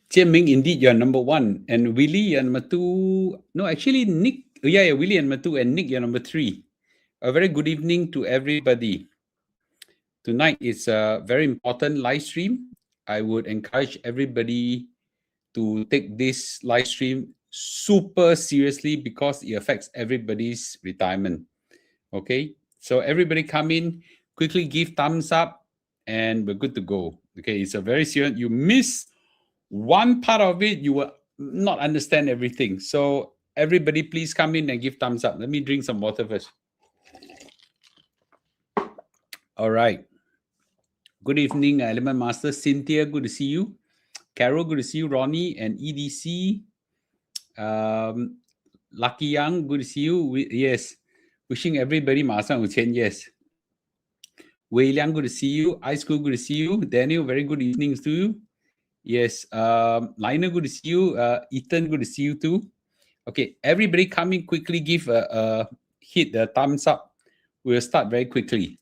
Jian-Ming, indeed, you're number one. And Willie, you're number two. No, actually, Nick. Oh, yeah, Willie and number two. And Nick, you're number three. A very good evening to everybody. Tonight is a very important live stream. I would encourage everybody to take this live stream super seriously because it affects everybody's retirement. Okay, so everybody come in, quickly give thumbs up, and we're good to go. Okay, it's a very serious. You miss one part of it, you will not understand everything. So everybody, please come in and give thumbs up. Let me drink some water first. All right. Good evening, Element Master. Cynthia, good to see you. Carol, good to see you. Ronnie and EDC. Lucky Young, good to see you. Yes. Wishing everybody 马上有钱, yes. Wei Liang, good to see you. Ice School, good to see you. Daniel, very good evenings to you. Yes. Liner, good to see you. Ethan, good to see you too. Okay, everybody come in quickly, give hit the thumbs up. We'll start very quickly.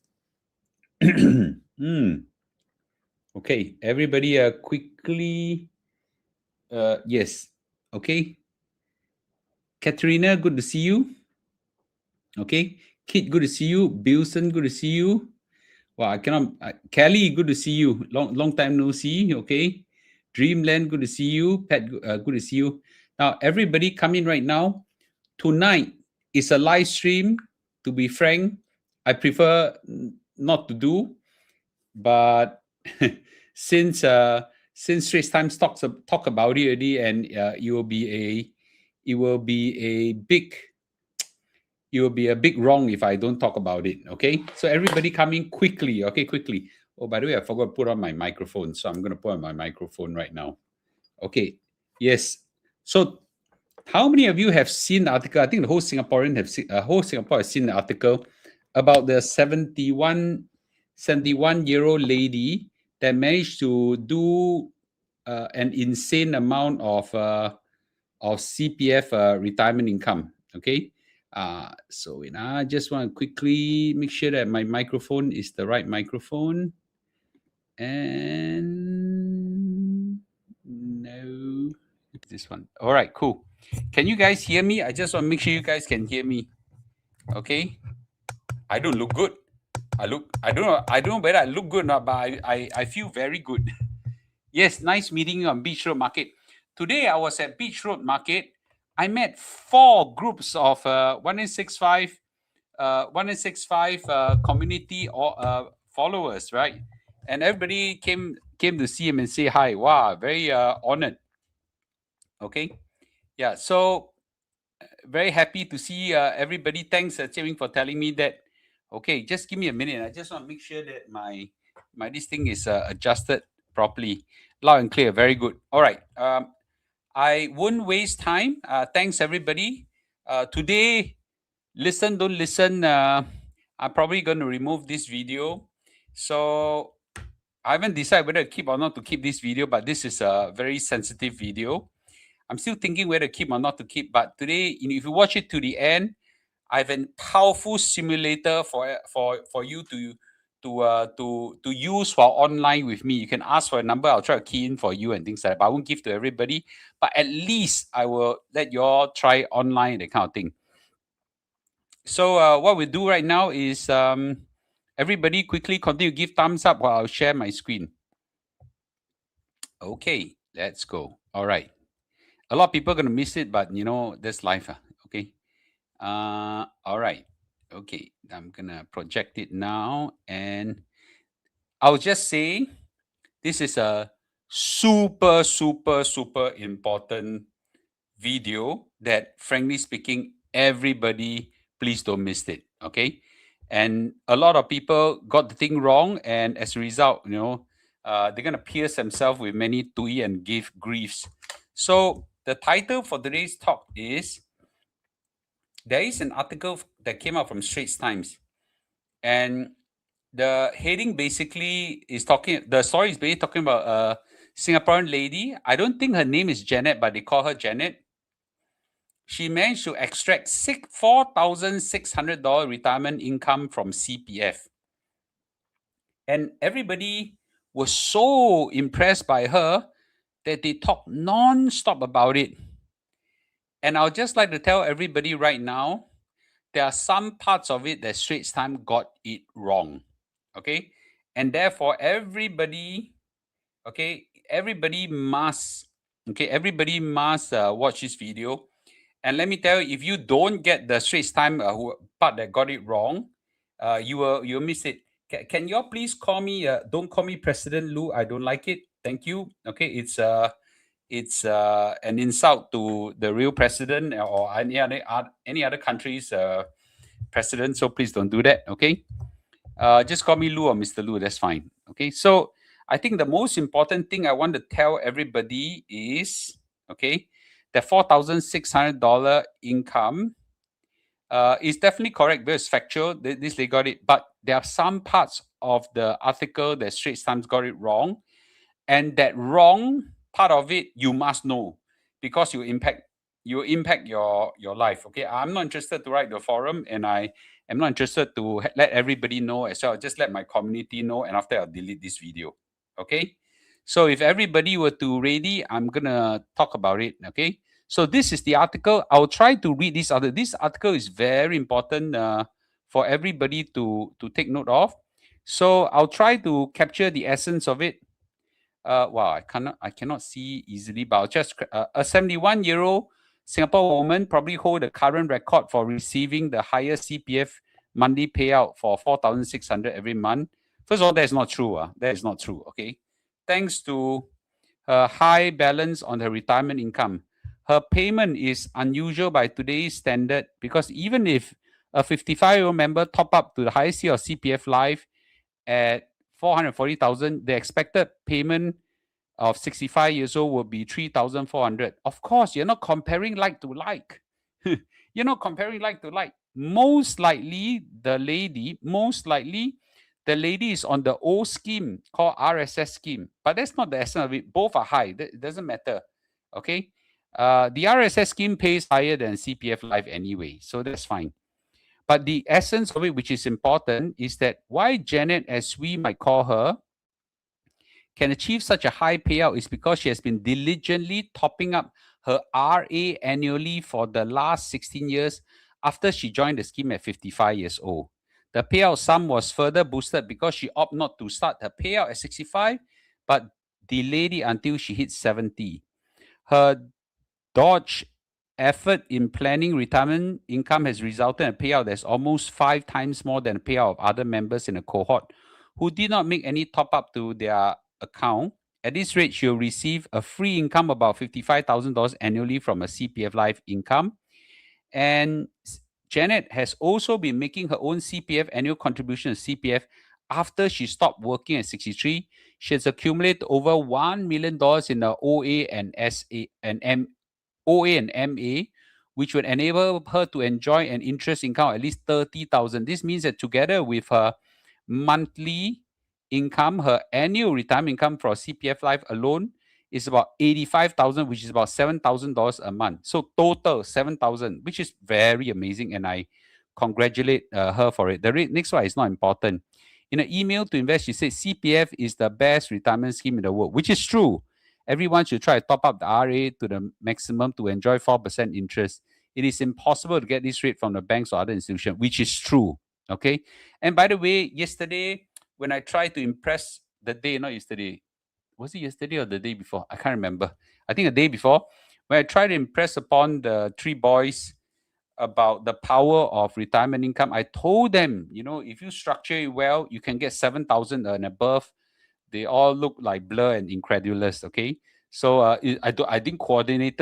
Okay, everybody quickly. Yes. Okay. Katrina, good to see you. Okay. Kit, good to see you. Bilson, good to see you. Wow, I cannot. Kelly, good to see you. Long time no see. Okay. Dreamland, good to see you. Pat, good to see you. Now, everybody come in right now. Tonight is a live stream. To be frank, I prefer not to do, but since Straits Times talk about it already, and it will be a big wrong if I don't talk about it. Okay, so everybody come in quickly. Okay, quickly. Oh, by the way, I forgot to put on my microphone, so I'm going to put on my microphone right now. Okay. Yes. So, how many of you have seen the article? I think the whole Singapore has seen the article about the 71-year-old lady that managed to do an insane amount of CPF retirement income. Okay. So I just want to quickly make sure that my microphone is the right microphone. And no, this one. All right, cool. Can you guys hear me? I just want to make sure you guys can hear me. Okay. I don't look good. I don't know whether I look good or not, but I feel very good. Yes, nice meeting you on Beach Road Market. Today I was at Beach Road Market. I met 4 groups of 1965 community or followers, right? And everybody came to see him and say hi. Wow, very honored. Okay, yeah. So very happy to see everybody. Thanks, Jian-Ming, for telling me that. Okay, just give me a minute. I just want to make sure that my this thing is adjusted properly, loud and clear. Very good. All right. I won't waste time. Thanks, everybody. Today, listen, don't listen. I'm probably going to remove this video. So I haven't decided whether to keep or not to keep this video, but this is a very sensitive video. I'm still thinking whether to keep or not to keep. But today, if you watch it to the end, I have a powerful simulator for you to use for online with me. You can ask for a number. I'll try to key in for you and things like that. But I won't give to everybody. But at least I will let you all try online, that kind of thing. So what we do right now is everybody quickly continue to give thumbs up while I'll share my screen. Okay, let's go. All right. A lot of people are going to miss it, but that's life. Okay. All right. Okay. I'm going to project it now. And I'll just say this is a super, super, super important video that, frankly speaking, everybody, please don't miss it. Okay. And a lot of people got the thing wrong. And as a result, they're going to pierce themselves with many tui and give griefs. So the title for today's talk is, there is an article that came out from Straits Times, and the heading basically is the story is basically talking about a Singaporean lady. I don't think her name is Janet, but they call her Janet. She managed to extract $4,600 retirement income from CPF. And everybody was so impressed by her. that they talk non-stop about it. And I'll just like to tell everybody right now, there are some parts of it that Straits Times got it wrong. Okay. And therefore, everybody must, watch this video. And let me tell you, if you don't get the Straits Times part that got it wrong, you'll miss it. Can you all please call me? Don't call me President Lou. I don't like it. Thank you. Okay, it's an insult to the real president or any other country's president. So please don't do that. Okay, just call me Lou or Mr. Lou. That's fine. Okay, so I think the most important thing I want to tell everybody is the $4,600 income is definitely correct. Because factual. This they got it, but there are some parts of the article that Straits Times got it wrong, and that wrong part of it you must know because you impact your life. Okay, I'm not interested to write the forum, and I am not interested to let everybody know as well. Just let my community know, and after I'll delete this video. Okay, so if everybody were to ready, I'm gonna talk about it. Okay, so this is the article. I'll try to read this article. This article is very important for everybody to take note of. So I'll try to capture the essence of it. Wow, I cannot see easily, but I'll just a 71-year-old Singapore woman probably hold the current record for receiving the highest CPF monthly payout for 4,600 every month. First of all, that is not true. That is not true. Okay, thanks to her high balance on her retirement income, her payment is unusual by today's standard because even if a 55-year-old member top up to the highest tier of CPF Life at 440,000, the expected payment of 65 years old will be 3,400. Of course, you're not comparing like to like. You're not comparing like to like. Most likely, the lady is on the old scheme called RSS scheme, but that's not the essence of it. Both are high. It doesn't matter. Okay. The RSS scheme pays higher than CPF Life anyway, so that's fine. But the essence of it, which is important, is that why Janet, as we might call her, can achieve such a high payout is because she has been diligently topping up her RA annually for the last 16 years after she joined the scheme at 55 years old. The payout sum was further boosted because she opted not to start her payout at 65, but delayed it until she hit 70. Her Dodge effort in planning retirement income has resulted in a payout that's almost 5 times more than the payout of other members in a cohort who did not make any top up to their account. At this rate, she'll receive a free income about $55,000 annually from a CPF Life income. And Janet has also been making her own CPF annual contribution to CPF after she stopped working at 63. She has accumulated over $1 million in the OA and MA, which would enable her to enjoy an interest income of at least 30,000. This means that together with her monthly income, her annual retirement income for CPF Life alone is about 85,000, which is about $7,000 a month. So total 7,000, which is very amazing, and I congratulate her for it. The next one is not important. In an email to invest, she said CPF is the best retirement scheme in the world, which is true. Everyone should try to top up the RA to the maximum to enjoy 4% interest. It is impossible to get this rate from the banks or other institutions, which is true. Okay. And by the way, yesterday, when I tried to impress not yesterday, was it yesterday or the day before? I can't remember. I think the day before, when I tried to impress upon the 3 boys about the power of retirement income, I told them, if you structure it well, you can get 7,000 and above. They all look like blur and incredulous. Okay, so I didn't coordinate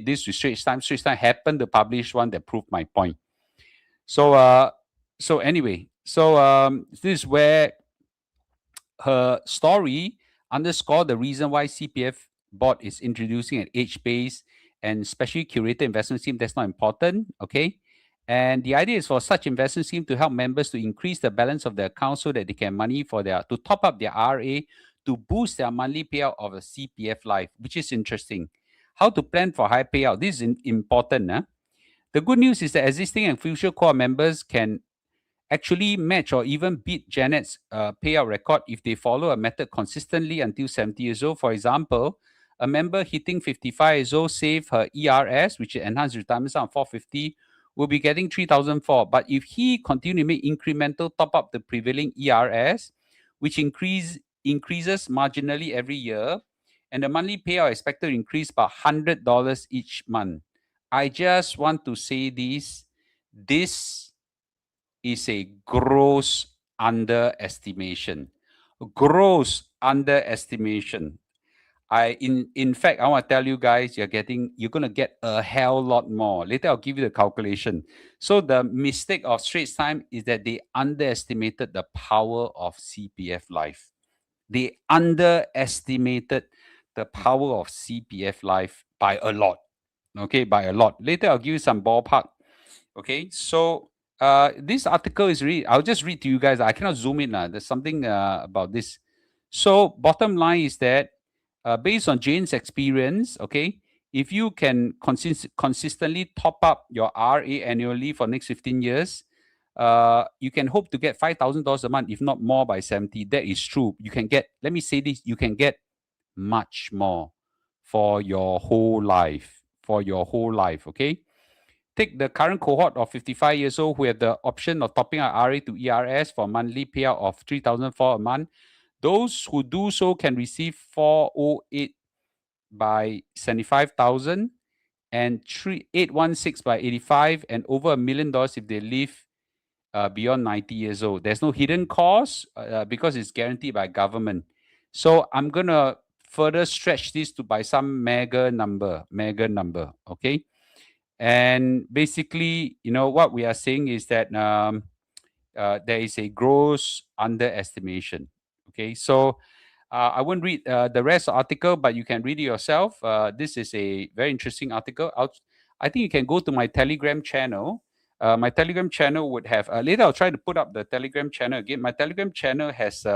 this with Straits Times. Straits Times happened to publish one that proved my point. So anyway, this is where her story underscore the reason why CPF board is introducing an age-based and specially curated investment scheme. That's not important. Okay. And the idea is for such investment scheme to help members to increase the balance of their account so that they can money to top up their RA to boost their monthly payout of a CPF Life, which is interesting. How to plan for high payout. This is important. The good news is that existing and future core members can actually match or even beat Janet's payout record if they follow a method consistently until 70 years old. For example, A member hitting 55 years old save her ERS, which is enhanced retirement sum of 450, will be getting 3,004. But if he continue to make incremental top up the prevailing ERS, which increases marginally every year, and the monthly payout expected to increase by $100 each month. I just want to say this. This is a gross underestimation. Gross underestimation. In fact, I want to tell you guys, you're gonna get a hell lot more. Later, I'll give you the calculation. So the mistake of Straits Times is that they underestimated the power of CPF Life. They underestimated the power of CPF Life by a lot. Okay, by a lot. Later, I'll give you some ballpark. Okay, so this article is I'll just read to you guys. I cannot zoom in. There's something about this. So, bottom line is that based on Jane's experience, okay, if you can consistently top up your RA annually for next 15 years, you can hope to get $5,000 a month, if not more, by 70. That is true. You can get, let me say this, you can get much more for your whole life. For your whole life, okay? Take the current cohort of 55 years old who have the option of topping up RA to ERS for monthly payout of 3,004 a month. Those who do so can receive 408 by 75,000 and 816 by 85 and over $1 million if they live beyond 90 years old. There's no hidden cost because it's guaranteed by government. So I'm going to further stretch this to by some mega number, okay? And basically, what we are saying is that there is a gross underestimation. Okay, so I won't read the rest of the article, but you can read it yourself. This is a very interesting article. I think you can go to my Telegram channel. My Telegram channel would have later. I'll try to put up the Telegram channel again. My Telegram channel has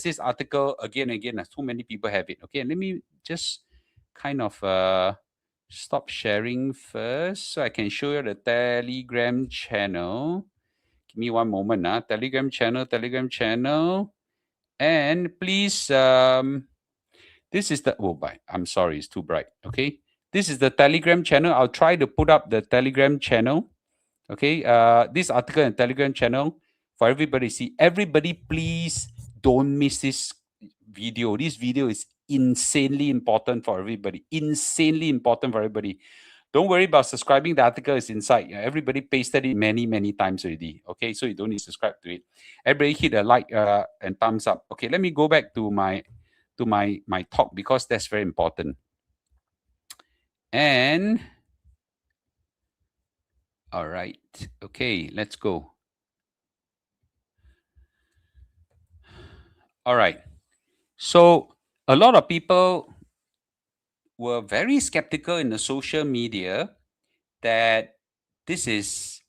this article again and again. Too many people have it. Okay, let me just kind of stop sharing first so I can show you the Telegram channel. Give me one moment. Telegram channel. And please, this is the, I'm sorry, it's too bright. Okay. This is the Telegram channel. I'll try to put up the Telegram channel. Okay. This article and Telegram channel for everybody. See, everybody, please don't miss this video. This video is insanely important for everybody. Insanely important for everybody. Don't worry about subscribing. The article is inside. Everybody pasted it many, many times already. Okay, so you don't need to subscribe to it. Everybody hit a like and thumbs up. Okay, let me go back to my talk because that's very important. And all right, okay, let's go. All right. So a lot of people were very skeptical in the social media that this is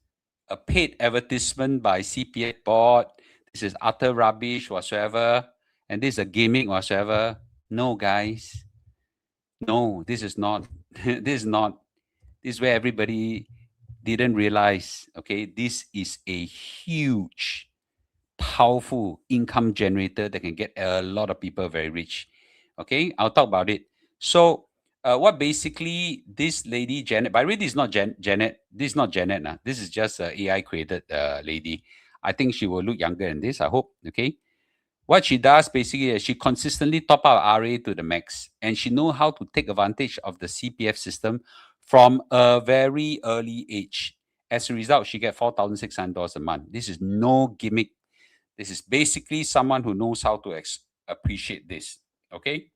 a paid advertisement by CPF board. This is utter rubbish whatsoever. And this is a gimmick whatsoever. No, guys. No, this is not. This is not. This is where everybody didn't realize, okay, this is a huge, powerful income generator that can get a lot of people very rich. Okay, I'll talk about it. So, what basically this lady Janet, by the way, this is not Janet. This is not Janet. This is just a AI created lady. I think she will look younger than this. I hope. Okay. What she does basically is she consistently top up RA to the max, and she know how to take advantage of the CPF system from a very early age. As a result, she get $4,600 a month. This is no gimmick. This is basically someone who knows how to appreciate this. Okay.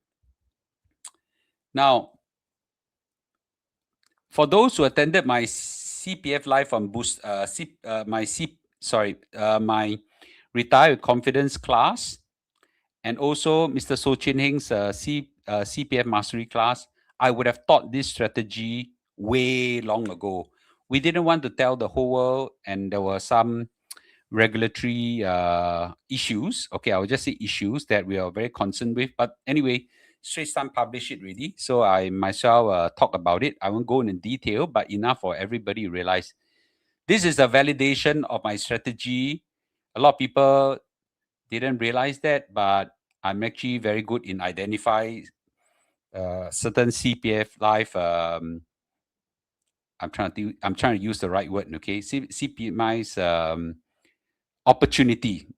Now, for those who attended my CPF Life on Boost, my Retire with Confidence class, and also Mr. So Chin Heng's CPF Mastery class, I would have taught this strategy way long ago. We didn't want to tell the whole world, and there were some regulatory issues. Okay, I will just say issues that we are very concerned with. But anyway, Straits Times published it already, so I myself talk about it. I won't go into detail, but enough for everybody to realize this is a validation of my strategy. A lot of people didn't realize that, but I'm actually very good in identify certain CPF life. I'm trying to use the right word. Okay, CPF's opportunity.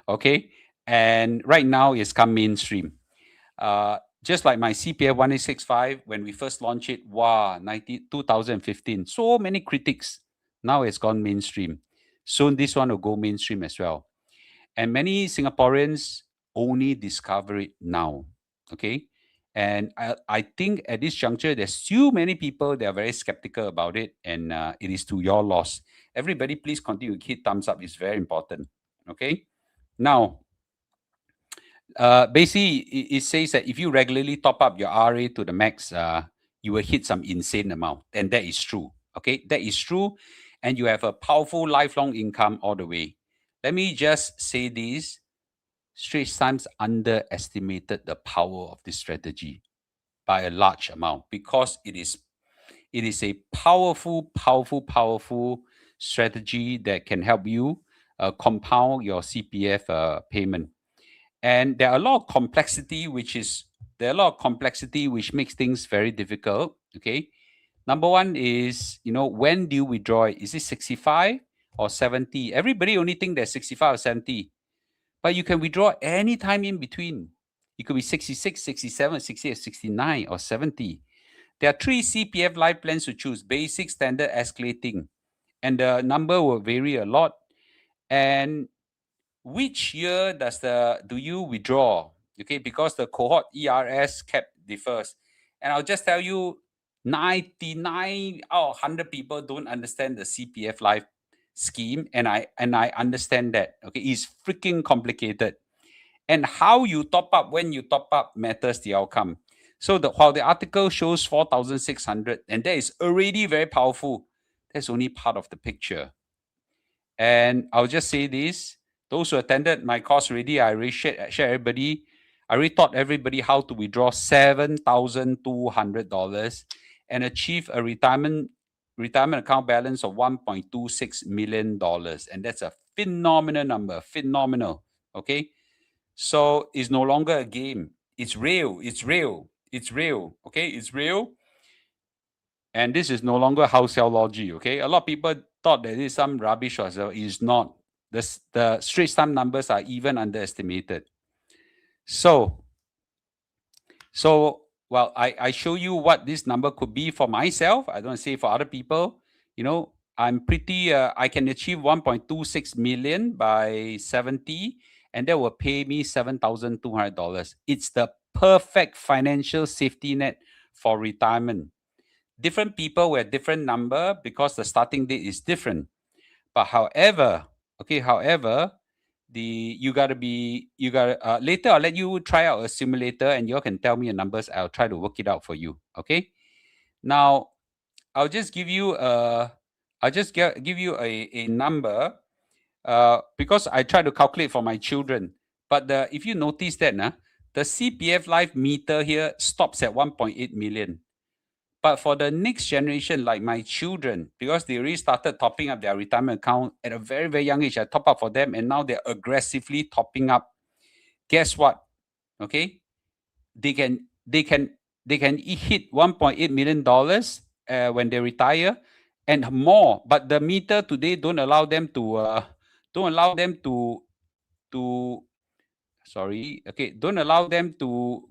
Okay, and right now it's come mainstream. Just like my CPF 1865, when we first launched it, wow, 2015, so many critics. Now it's gone mainstream. Soon this one will go mainstream as well. And many Singaporeans only discover it now. Okay. And I think at this juncture, there's still many people that are very skeptical about it, and it is to your loss. Everybody, please continue to hit thumbs up. It's very important. Okay. Now, basically, it says that if you regularly top up your RA to the max, you will hit some insane amount, and that is true. Okay, that is true, and you have a powerful lifelong income all the way. Let me just say this: Straits Times underestimated the power of this strategy by a large amount, because it is a powerful strategy that can help you compound your CPF payment. And there are a lot of complexity, which makes things very difficult. Okay, number one is, when do you withdraw it? Is it 65 or 70? Everybody only think that 65 or 70, but you can withdraw any time in between. It could be 66, 67, 68, 69, or 70. There are three CPF life plans to choose: basic, standard, escalating, and the number will vary a lot. And which year do you withdraw? Okay, because the cohort ERS cap differs. And I'll just tell you, 99 out of 100 people don't understand the CPF life scheme, and I understand that. Okay, it's freaking complicated. And how you top up, when you top up, matters the outcome. So while the article shows 4,600, and that is already very powerful, that's only part of the picture. And I'll just say this: those who attended my course already, I already shared everybody. I already taught everybody how to withdraw $7,200 and achieve a retirement account balance of $1.26 million. And that's a phenomenal number. Phenomenal. Okay. So it's no longer a game. It's real. It's real. It's real. Okay. It's real. And this is no longer house sell logic. Okay. A lot of people thought that this is some rubbish or so. It's not. The Straits Times numbers are even underestimated. So well, I show you what this number could be for myself. I don't say for other people. I'm pretty, I can achieve 1.26 million by 70, and that will pay me $7,200. It's the perfect financial safety net for retirement. Different people will have different number because the starting date is different. But however, later I'll let you try out a simulator, and you all can tell me your numbers. I'll try to work it out for you. Okay. Now, I'll just give you a number, because I try to calculate for my children. But if you notice that, the CPF life meter here stops at 1.8 million. But for the next generation, like my children, because they already started topping up their retirement account at a very, very young age, I top up for them, and now they're aggressively topping up. Guess what? Okay, they can hit $1.8 million when they retire and more. But the meter today don't allow them to don't allow them to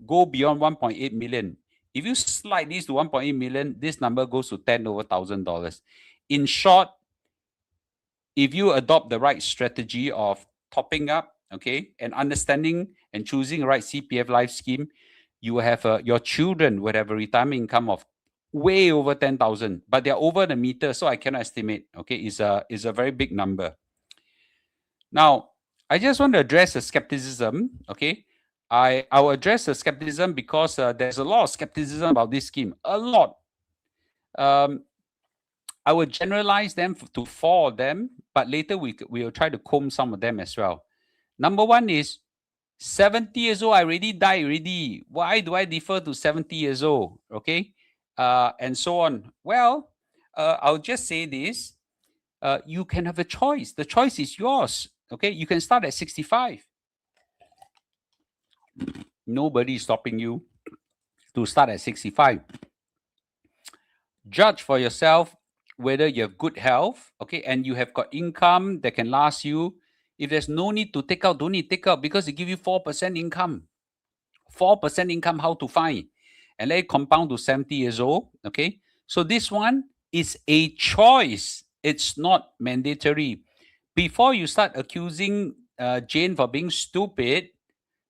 go beyond 1.8 million. If you slide this to 1.8 million, this number goes to 10 over $1,000. In short, if you adopt the right strategy of topping up, okay, and understanding and choosing the right CPF life scheme, you will have your children would have a retirement income of way over 10,000, but they're over the meter, so I cannot estimate. Okay, it's a very big number. Now, I just want to address the skepticism. Okay, I will address the skepticism because there's a lot of skepticism about this scheme. A lot. I will generalize them to four of them, but later we will try to comb some of them as well. Number one is 70 years old. I already died already. Why do I defer to 70 years old? Okay, and so on. Well, I'll just say this: you can have a choice. The choice is yours. Okay, you can start at 65. Nobody is stopping you. to start at 65. Judge for yourself whether you have good health, okay, and you have got income that can last you. If there's no need to take out, don't need to take out because they give you 4% income. 4% income, how to find? And let it compound to 70 years old, okay? So this one is a choice. It's not mandatory. Before you start accusing Jane for being stupid,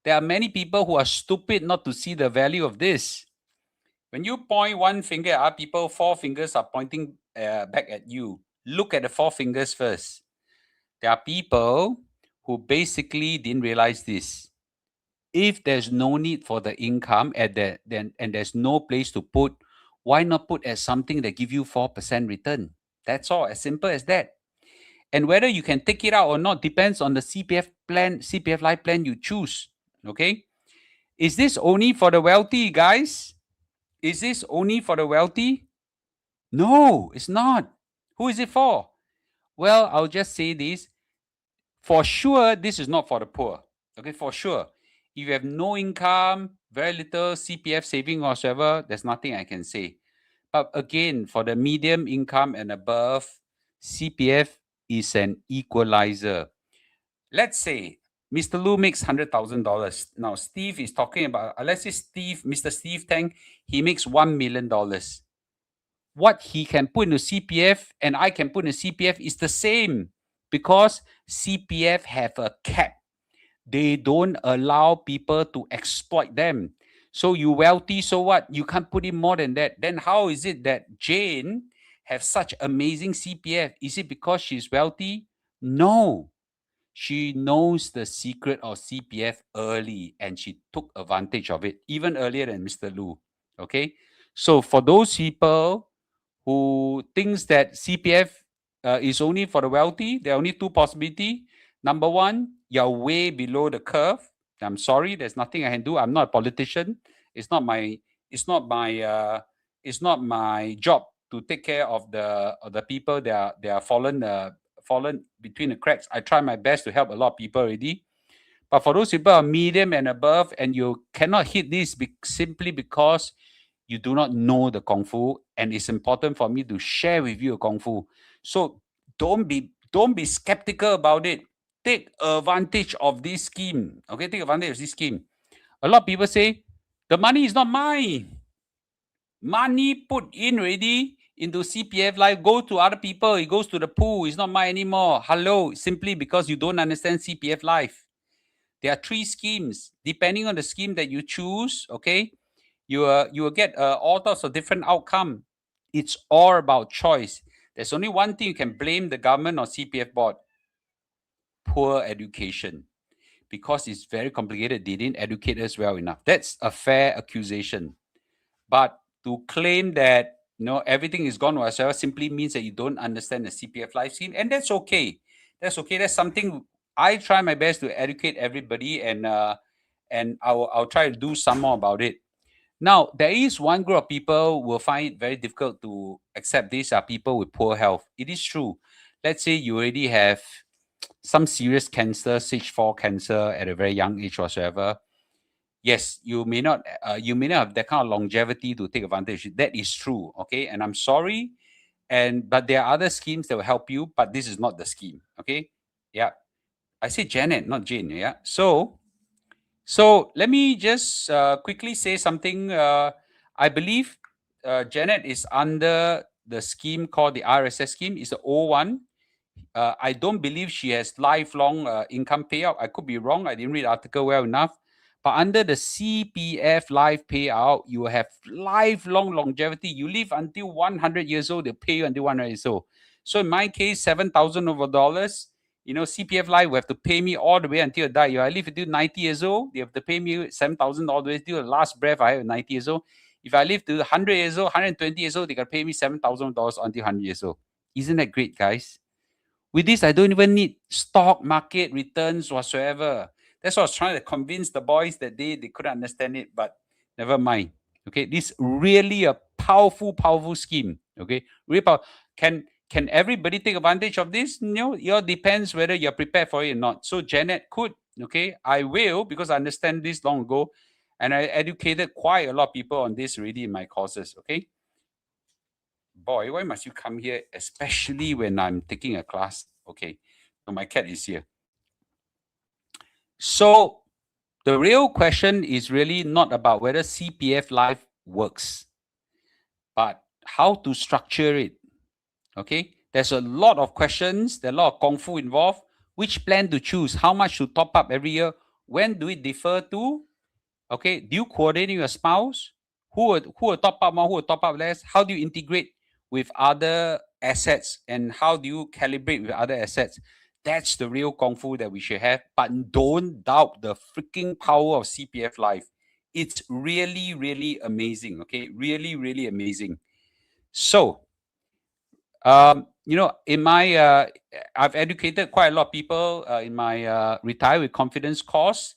there are many people who are stupid not to see the value of this. When you point one finger at other people, four fingers are pointing back at you. Look at the four fingers first. There are people who basically didn't realize this. If there's no need for the income at that, then and there's no place to put, why not put as something that give you 4% return? That's all, as simple as that. And whether you can take it out or not depends on the CPF plan, CPF life plan you choose. Okay? Is this only for the wealthy, guys? Is this only for the wealthy? No, it's not. Who is it for? Well, I'll just say this. For sure, this is not for the poor. Okay, for sure. If you have no income, very little CPF saving whatsoever, there's nothing I can say. But again, for the medium income and above, CPF is an equalizer. Let's say Mr. Lu makes $100,000. Now, Steve is talking about, let's say Mr. Steve Tang, he makes $1 million. What he can put into CPF and I can put in CPF is the same because CPF have a cap. They don't allow people to exploit them. So you wealthy, so what? You can't put in more than that. Then how is it that Jane have such amazing CPF? Is it because she's wealthy? No. She knows the secret of CPF early and she took advantage of it even earlier than Mr. Lu. Okay. So for those people who thinks that CPF is only for the wealthy, there are only two possibilities. Number one, you're way below the curve. I'm sorry, there's nothing I can do. I'm not a politician. It's not my. It's not my. It's not my job to take care of the people. They are fallen between the cracks. I try my best to help a lot of people already. But for those people are medium and above, and you cannot hit this simply because you do not know the Kung Fu, and it's important for me to share with you a Kung Fu. So don't be skeptical about it. Take advantage of this scheme. Okay, take advantage of this scheme. A lot of people say, the money is not mine. Money put in already into CPF Life, go to other people, it goes to the pool, it's not mine anymore. Hello, simply because you don't understand CPF Life. There are three schemes. Depending on the scheme that you choose, okay, you will get all sorts of different outcome. It's all about choice. There's only one thing you can blame the government or CPF board: poor education, because it's very complicated. They didn't educate us well enough. That's a fair accusation. But to claim that everything is gone whatsoever simply means that you don't understand the CPF life scheme, and that's okay. That's okay. That's something I try my best to educate everybody, and I'll try to do some more about it. Now, there is one group of people who will find it very difficult to accept. These are people with poor health. It is true. Let's say you already have some serious cancer, stage 4 cancer at a very young age whatsoever. Yes, you may not have that kind of longevity to take advantage. That is true. Okay. And I'm sorry. But there are other schemes that will help you, but this is not the scheme. Okay. Yeah. I say Janet, not Jane. Yeah. So let me just quickly say something. I believe Janet is under the scheme called the RSS scheme. It's the old one. I don't believe she has lifelong income payout. I could be wrong. I didn't read the article well enough. But under the CPF life payout, you have lifelong longevity. You live until 100 years old, they pay you until 100 years old. So in my case, $7,000, CPF life will have to pay me all the way until I die. If I live until 90 years old, they have to pay me $7,000 all the way till the last breath I have at 90 years old. If I live to 100 years old, 120 years old, they can pay me $7,000 until 100 years old. Isn't that great, guys? With this, I don't even need stock market returns whatsoever. That's what I was trying to convince the boys that they couldn't understand it, but never mind. Okay, this really a powerful scheme. Okay, really powerful. Can everybody take advantage of this? No, it all depends whether you're prepared for it or not. So Janet could. Okay, I will, because I understand this long ago. And I educated quite a lot of people on this already in my courses, okay? Boy, why must you come here, especially when I'm taking a class? Okay, so my cat is here. So the real question is really not about whether CPF Life works, but how to structure it. Okay, there's a lot of questions, there's a lot of kung fu involved. Which plan to choose? How much to top up every year? When do it defer to? Okay, do you coordinate with your spouse? Who will top up more? Who will top up less? How do you integrate with other assets? And how do you calibrate with other assets? That's the real kung fu that we should have. But don't doubt the freaking power of CPF Life. It's really, really amazing. Okay, really, really amazing. So, in my, I've educated quite a lot of people in my Retire with Confidence course.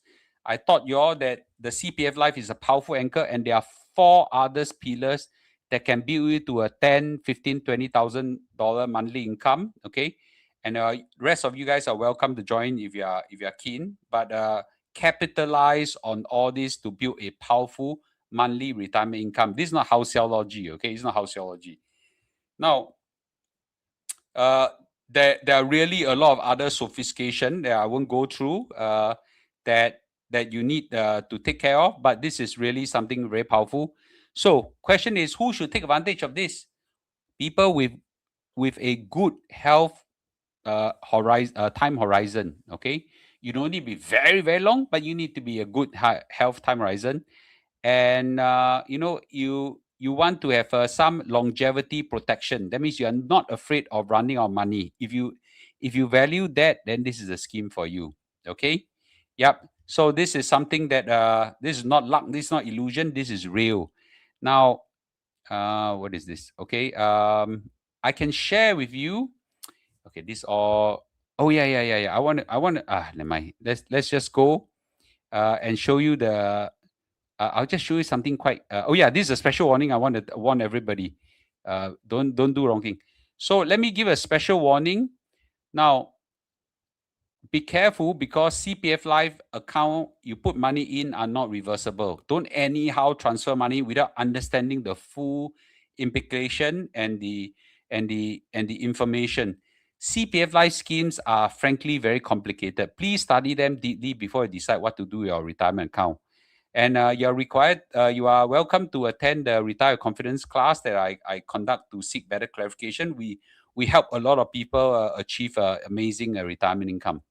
I taught you all that the CPF Life is a powerful anchor, and there are 4 other pillars that can build you to a 10, 15, $20,000 monthly income. Okay, and rest of you guys are welcome to join if you are keen. But capitalize on all this to build a powerful monthly retirement income. This is not houseology. Okay, it's not houseology. Now, there are really a lot of other sophistication that I won't go through that you need to take care of, but this is really something very powerful. So question is, who should take advantage of this? People with a good health time horizon. Okay, you don't need to be very, very long, but you need to be a good health time horizon. And you want to have some longevity protection. That means you are not afraid of running out of money. If you value that, then this is a scheme for you. Okay, yep. So this is something that this is not luck, this is not illusion, this is real. Now, what is this? Okay, I can share with you. Okay, this all. Oh yeah. I want to. Never mind. Let's just go and show you the. I'll just show you something quite. Oh yeah, this is a special warning. I want to warn everybody. Don't do wrong thing. So let me give a special warning. Now, be careful because CPF Life account you put money in are not reversible. Don't anyhow transfer money without understanding the full implication and the information. CPF Life schemes are frankly very complicated. Please study them deeply before you decide what to do with your retirement account. And you are welcome to attend the Retire Confidence class that I conduct to seek better clarification. We help a lot of people achieve amazing retirement income.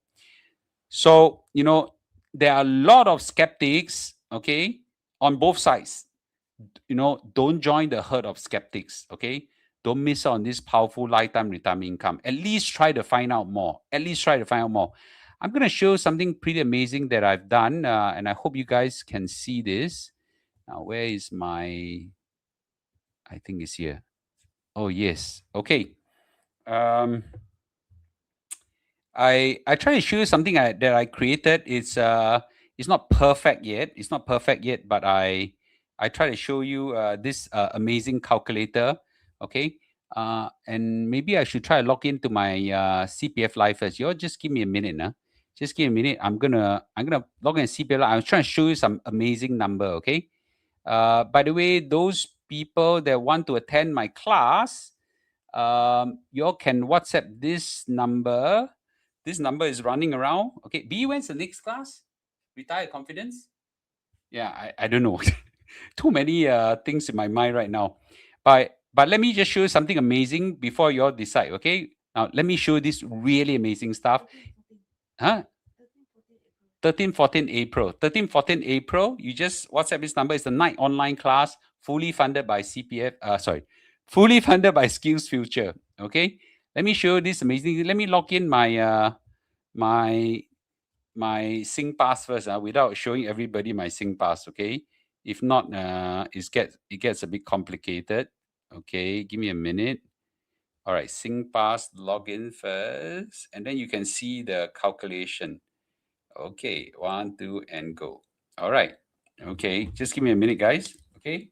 So, there are a lot of skeptics, okay, on both sides. Don't join the herd of skeptics, okay? Don't miss out on this powerful lifetime retirement income. At least try to find out more. I'm going to show something pretty amazing that I've done, and I hope you guys can see this. Now, where is my... I think it's here. Oh, yes. Okay. I try to show you something that I created. It's not perfect yet. But I try to show you this amazing calculator. Okay. And maybe I should try to log into my CPF Life first. You just give me a minute, nah? Just give me a minute. I'm gonna log in CPF Life. I'm trying to show you some amazing number. Okay. By the way, those people that want to attend my class, you all can WhatsApp this number. This number is running around. Okay. B, when's the next class? Retire Confidence? Yeah, I don't know. Too many things in my mind right now. But let me just show you something amazing before you all decide. Okay. Now let me show you this really amazing stuff. Huh? 13, 14 April. 13, 14 April. You just WhatsApp this number. It's the night online class, fully funded by fully funded by Skills Future. Okay. Let me show you this amazing. Let me log in my my SingPass first, without showing everybody my SingPass. Okay. If not, it gets a bit complicated. Okay, give me a minute. All right, SingPass login first, and then you can see the calculation. Okay, 1, 2, and go. All right. Okay, just give me a minute, guys. Okay.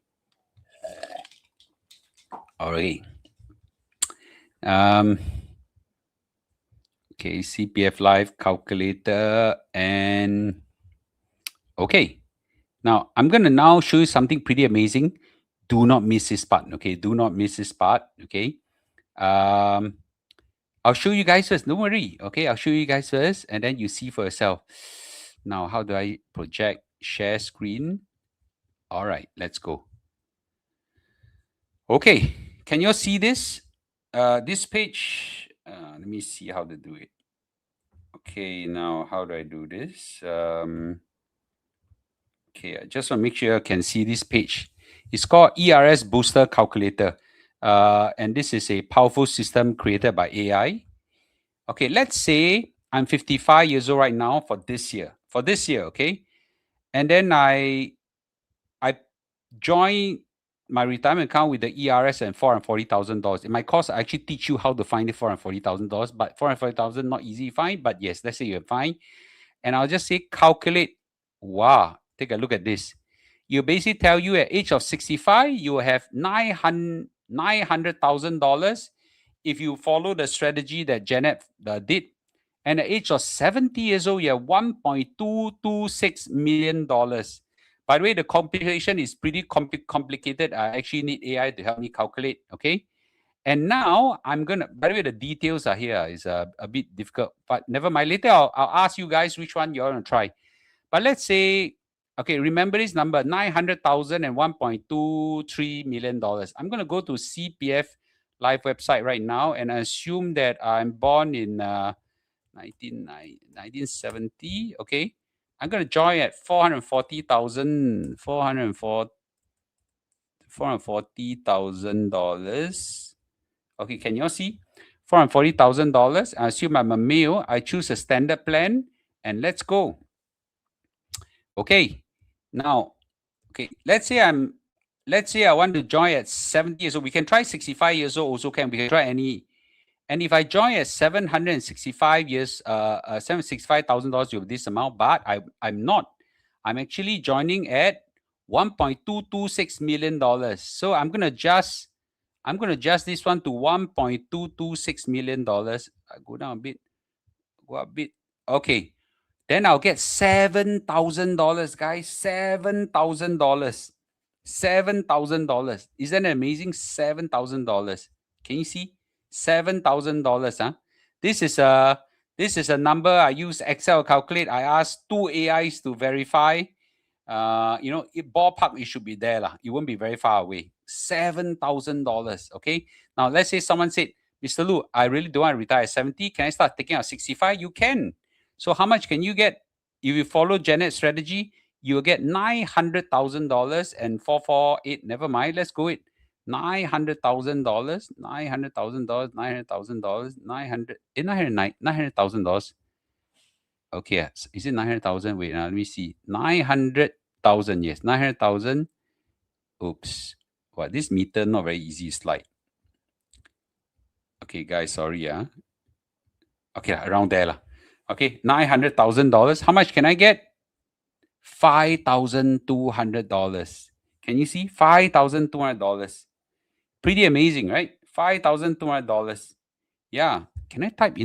All right. Okay, CPF Life calculator, and okay. Now, I'm going to now show you something pretty amazing. Do not miss this part, okay? Do not miss this part, okay? Um, I'll show you guys first. Don't worry, okay? I'll show you guys first, and then you see for yourself. Now, how do I project share screen? All right, let's go. Okay, can you all see this? This page, let me see how to do it. Okay, now how do I do this? Okay, I just want to make sure you can see this page. It's called ERS Booster Calculator. And this is a powerful system created by AI. Okay, let's say I'm 55 years old right now for this year. For this year, okay? And then I join my retirement account with the ERS and $440,000. In my course, I actually teach you how to find the $440,000, but $440,000 not easy to find. But yes, let's say you find, and I'll just say calculate. Wow, take a look at this. You basically tell you at age of 65, you will have $900,000 if you follow the strategy that Janet did. And at age of 70 years old, you have $1.226 million. By the way, the computation is pretty complicated. I actually need AI to help me calculate, okay? And now I'm going to, by the way, the details are here. It's a bit difficult, but never mind. Later, I'll ask you guys which one you're going to try. But let's say, okay, remember this number, 900,000 and $1.23 million. I'm going to go to CPF LIFE website right now and assume that I'm born in 1970, okay? I'm going to join at $440,000. Okay, can you all see? $440,000. I assume I'm a male. I choose a standard plan and let's go. Okay, now, okay, let's say I want to join at 70 years old. We can try 65 years old also can. We can try any. And if I join at $765,000 with this amount, but I'm not. I'm actually joining at $1.226 million. So I'm gonna adjust this one to $1.226 million. I go down a bit, go up a bit. Okay. Then I'll get $7,000, guys. $7,000. $7,000. Isn't that amazing? $7,000. Can you see? $7,000. Huh? This is a number I use Excel calculate. I asked 2 AIs to verify. Ballpark it should be there lah. It won't be very far away. $7,000. Okay. Now let's say someone said, Mr. Lu, I really don't want to retire at 70. Can I start taking out 65? You can. So how much can you get? If you follow Janet's strategy, you will get $900,000 and 448. Never mind. Let's go with $900,000, $900,000, $900,000, $900,000. Okay, is it 900,000? Wait, let me see. 900,000. Yes, 900,000. Oops. What? This meter not very easy slide. Okay, guys, sorry. Okay, around there lah. Okay, $900,000. How much can I get? $5,200. Can you see? $5,200. Pretty amazing, right? $5,200. Yeah. Can I type?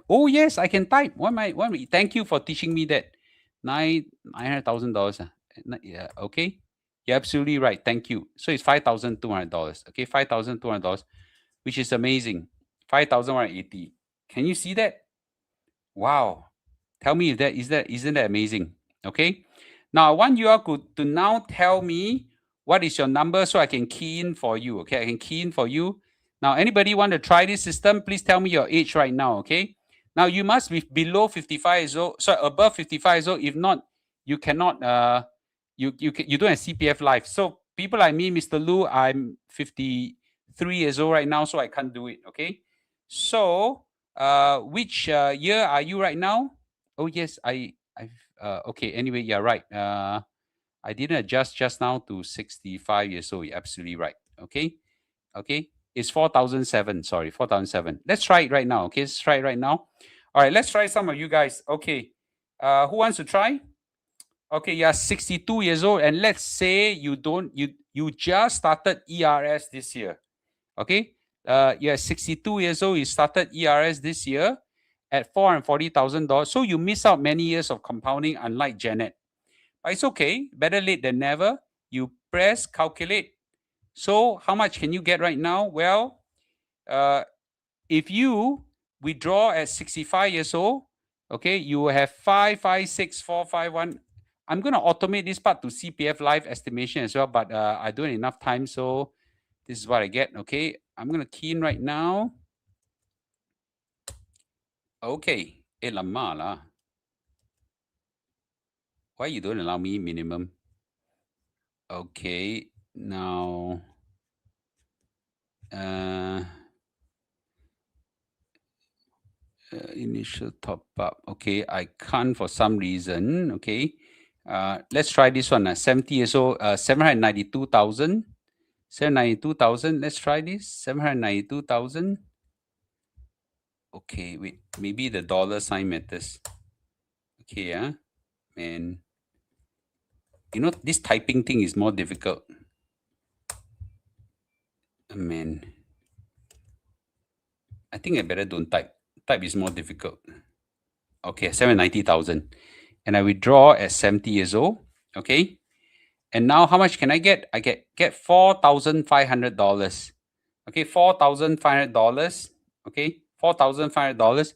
Oh, yes, I can type. Thank you for teaching me that. $900,000. Yeah, okay. You're absolutely right. Thank you. So it's $5,200. Okay, $5,200, which is amazing. 5,180. Can you see that? Wow. Tell me if isn't that amazing? Okay. Now I want you all to now tell me what is your number so I can key in for you. Okay, I can key in for you. Now, anybody want to try this system? Please tell me your age right now. Okay. Now you must be below 55 years old. Sorry, above 55 years old. If not, you cannot. You don't have CPF Life. So people like me, Mr. Lu, I'm 53 years old right now, so I can't do it. Okay. So which year are you right now? Oh yes, okay. Anyway, you're right. I didn't adjust just now to 65 years old. You're absolutely right. Okay. Okay. It's 4,007. Sorry, 4,007. Let's try it right now. Okay. Let's try it right now. All right. Let's try some of you guys. Okay. Who wants to try? Okay. You're 62 years old. And let's say you just started ERS this year. Okay. You're 62 years old. You started ERS this year at $440,000. So you miss out many years of compounding, unlike Janet. It's okay. Better late than never. You press calculate. So how much can you get right now? Well, if you withdraw at 65 years old, okay, you will have 556,451. I'm going to automate this part to CPF life estimation as well, but I don't have enough time, so this is what I get. Okay, I'm going to key in right now. Okay, lama lah. Why you don't allow me minimum? Okay, now initial top up. Okay, I can't for some reason. Okay, let's try this one. 70 years old, 792,000. 792,000. Let's try this. 792,000. Okay, wait. Maybe the dollar sign matters. Okay, and you know this typing thing is more difficult. Man, I think I better don't type. Type is more difficult. Okay, 790,000, and I withdraw at 70 years old. Okay, and now how much can I get? I get $4,500. Okay, $4,500. Okay, $4,500,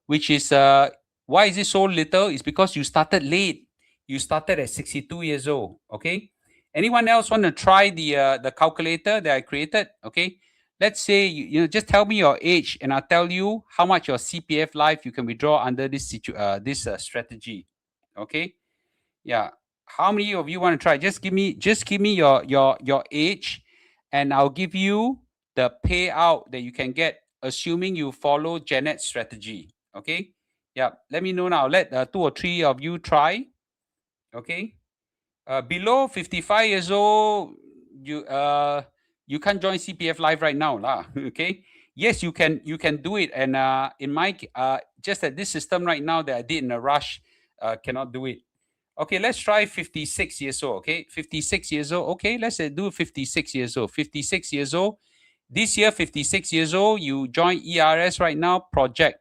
which is why is it so little? It's because you started late. You started at 62 years old. Okay. Anyone else want to try the calculator that I created? Okay. Let's say you just tell me your age, and I'll tell you how much your CPF life you can withdraw under this strategy. Okay. Yeah. How many of you want to try? Just give me your age, and I'll give you the payout that you can get, assuming you follow Janet's strategy. Okay. Yeah. Let me know now. Let 2 or 3 of you try. Okay. Below 55 years old, you can't join CPF Live right now, lah. Okay. Yes, you can do it. And in my just that this system right now that I did in a rush, cannot do it. Okay, let's try 56 years old. Okay, 56 years old. Okay, let's do 56 years old. 56 years old. This year, 56 years old, you join ERS right now, project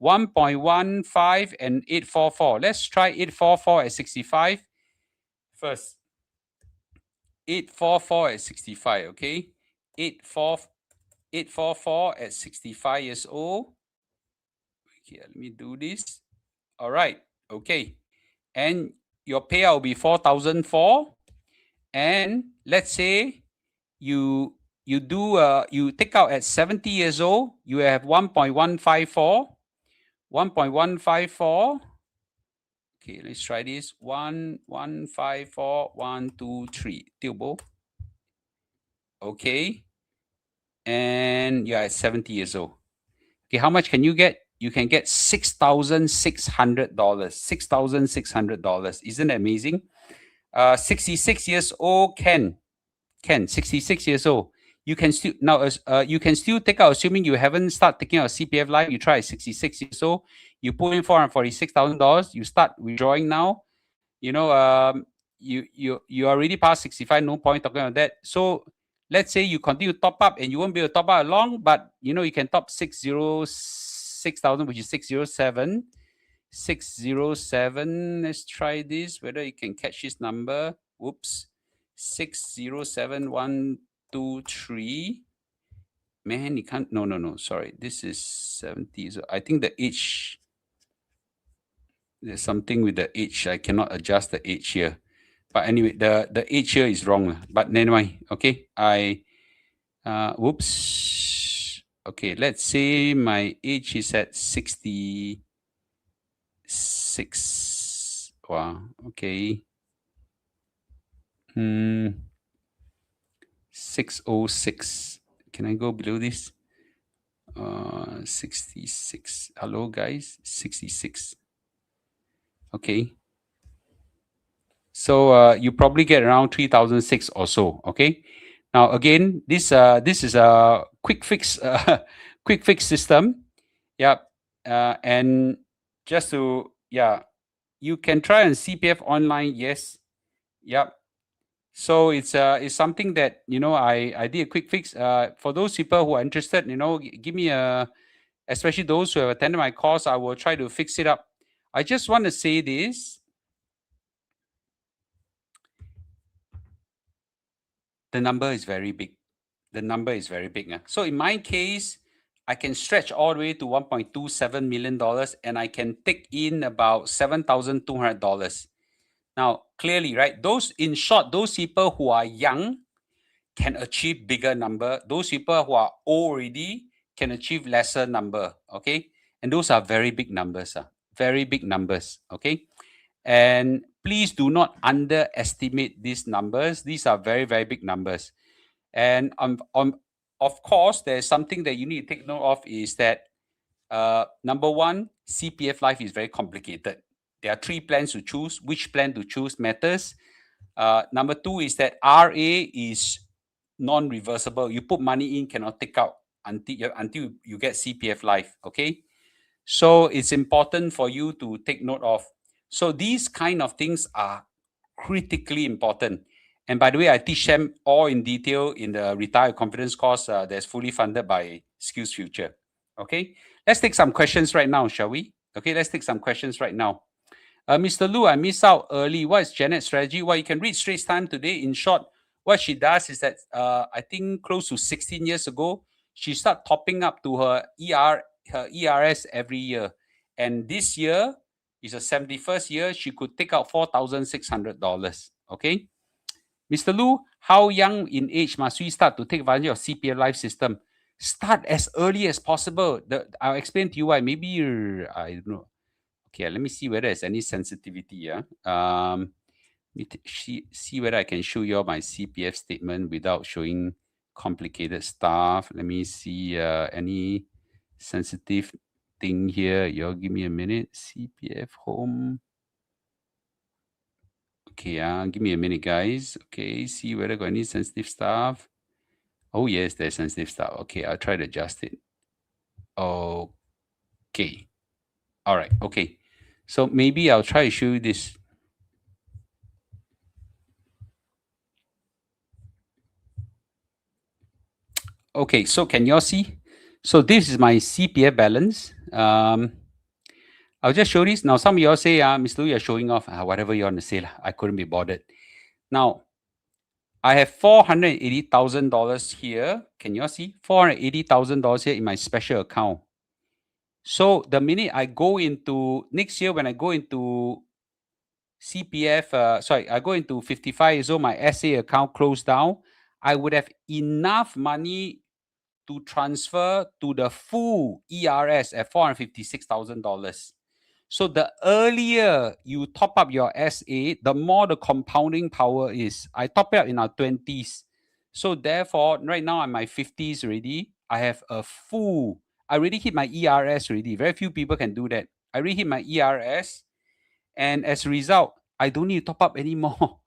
1.15 and 844. Let's try 844 at 65 first. 844 at 65, okay? 844 at 65 years old. Okay, let me do this. All right, okay. And your payout will be 4,004. And let's say you take out at 70 years old, you have 1.154. 1.154. Okay, let's try this. 1.154, 1, 2, 3. Tilbo. Okay. And you're at 70 years old. Okay, how much can you get? You can get $6,600. $6,600. Isn't that amazing? 66 years old, Ken, 66 years old. You can still now you can still take out, assuming you haven't started taking out CPF Life. You try at 66 years old. You put in $446,000. You start withdrawing now. You know, you already past 65. No point talking about that. So let's say you continue to top up, and you won't be able to top up along, but you know you can top 606,000, which is 607. 607. Let's try this. Whether you can catch this number. Whoops. 607123. Man, you can't. No. Sorry, this is 70. So I think the age. There's something with the age. I cannot adjust the age here. But anyway, the age here is wrong. But anyway, okay. Whoops. Okay, let's say my age is at 66. Wow. Okay. 606. Can I go below this? 66. Hello, guys. 66. Okay. So you probably get around 3,006 or so. Okay. Now again, this is a quick fix system. Yep. And just to you can try on CPF online. Yes. Yep. So it's something that I did a quick fix. For those people who are interested, give me especially those who have attended my course, I will try to fix it up. I just want to say this. the number is very big. The number is very big. So in my case, I can stretch all the way to $1.27 million and I can take in about $7,200. Now, clearly, right, in short, those people who are young can achieve bigger number. Those people who are old already can achieve lesser number, okay? And those are very big numbers, very big numbers, okay? And please do not underestimate these numbers. These are very, very big numbers. And of course, there's something that you need to take note of is that number one, CPF Life is very complicated. There are 3 plans to choose. Which plan to choose matters. Number 2 is that RA is non-reversible. You put money in, cannot take out until you get CPF Life. Okay, so it's important for you to take note of. So these kind of things are critically important. And by the way, I teach them all in detail in the Retire Confidence course that's fully funded by Skills Future. Okay, let's take some questions right now, shall we? Okay, let's take some questions right now. Mr. Lu, I missed out early. What is Janet's strategy? Well, you can read Straits Times today. In short, what she does is that I think close to 16 years ago, she started topping up to her ERS every year. And this year is the 71st year. She could take out $4,600. Okay. Mr. Lu, how young in age must we start to take advantage of CPF Life system? Start as early as possible. I'll explain to you why. Maybe I don't know. Okay, let me see whether there's any sensitivity. Let me see whether I can show you all my CPF statement without showing complicated stuff. Let me see any sensitive thing here. You all give me a minute. CPF home. Okay, give me a minute, guys. Okay, see whether got any sensitive stuff. Oh, yes, there's sensitive stuff. Okay, I'll try to adjust it. Okay. All right, okay. So maybe I'll try to show you this. Okay, so can you all see? So this is my CPF balance. I'll just show this. Now, some of you all say, Mr. Lu, you're showing off. Whatever you want to say. I couldn't be bothered. Now, I have $480,000 here. Can you all see? $480,000 here in my special account. So the minute I go into, next year when I go into CPF, I go into 55 years old, my SA account closed down, I would have enough money to transfer to the full ERS at $456,000. So the earlier you top up your SA, the more the compounding power is. I top it up in our 20s. So therefore, right now I'm in my 50s already. I have a full, I already hit my ERS already. Very few people can do that. I already hit my ERS. And as a result, I don't need to top up anymore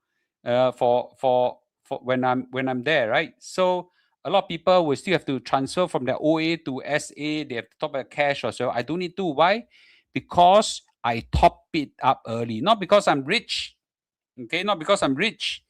for when I'm there, right? So a lot of people will still have to transfer from their OA to SA. They have to top up cash or so. I don't need to. Why? Because I top it up early. Not because I'm rich. Okay, not because I'm rich.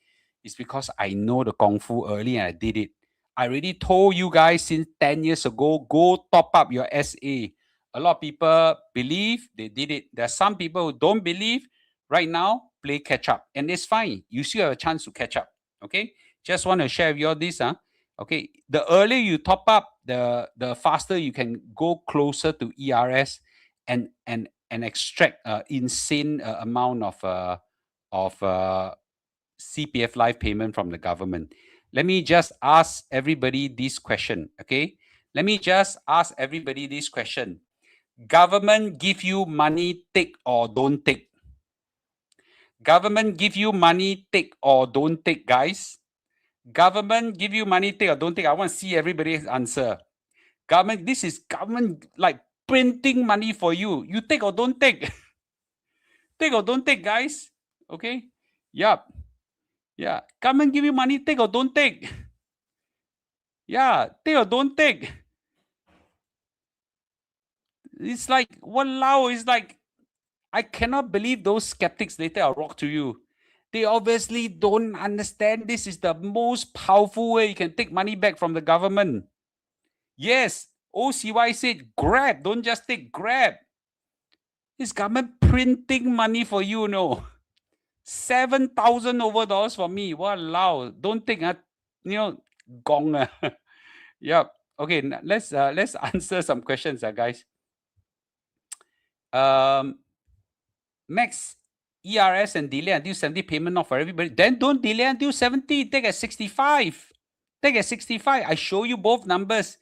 It's because I know the Kung Fu early and I did it. I already told you guys since 10 years ago, go top up your SA. A lot of people believe they did it. There are some people who don't believe. Right now, play catch up. And it's fine. You still have a chance to catch up. Okay? Just want to share with you all this. Okay. The earlier you top up, the faster you can go closer to ERS and extract insane amount of CPF Life payment from the government. Let me just ask everybody this question, okay? Let me just ask everybody this question. Government give you money, take or don't take? Government give you money, take or don't take, guys? Government give you money, take or don't take? I want to see everybody's answer. Government, this is government like printing money for you. You take or don't take? Take or don't take, guys? Okay? Yup. Yeah. Government give you money, take or don't take? Yeah, take or don't take? It's like, walao, it's like, I cannot believe those skeptics later I'll rock to you. They obviously don't understand this is the most powerful way you can take money back from the government. Yes, OCY said grab, don't just take, grab. This government printing money for you, $7,000 over for me. Walao, don't take. gong. Yep. Okay, let's answer some questions, guys. Max ERS and delay until 70 payment not for everybody. Then don't delay until 70. Take at 65. Take at 65. I show you both numbers.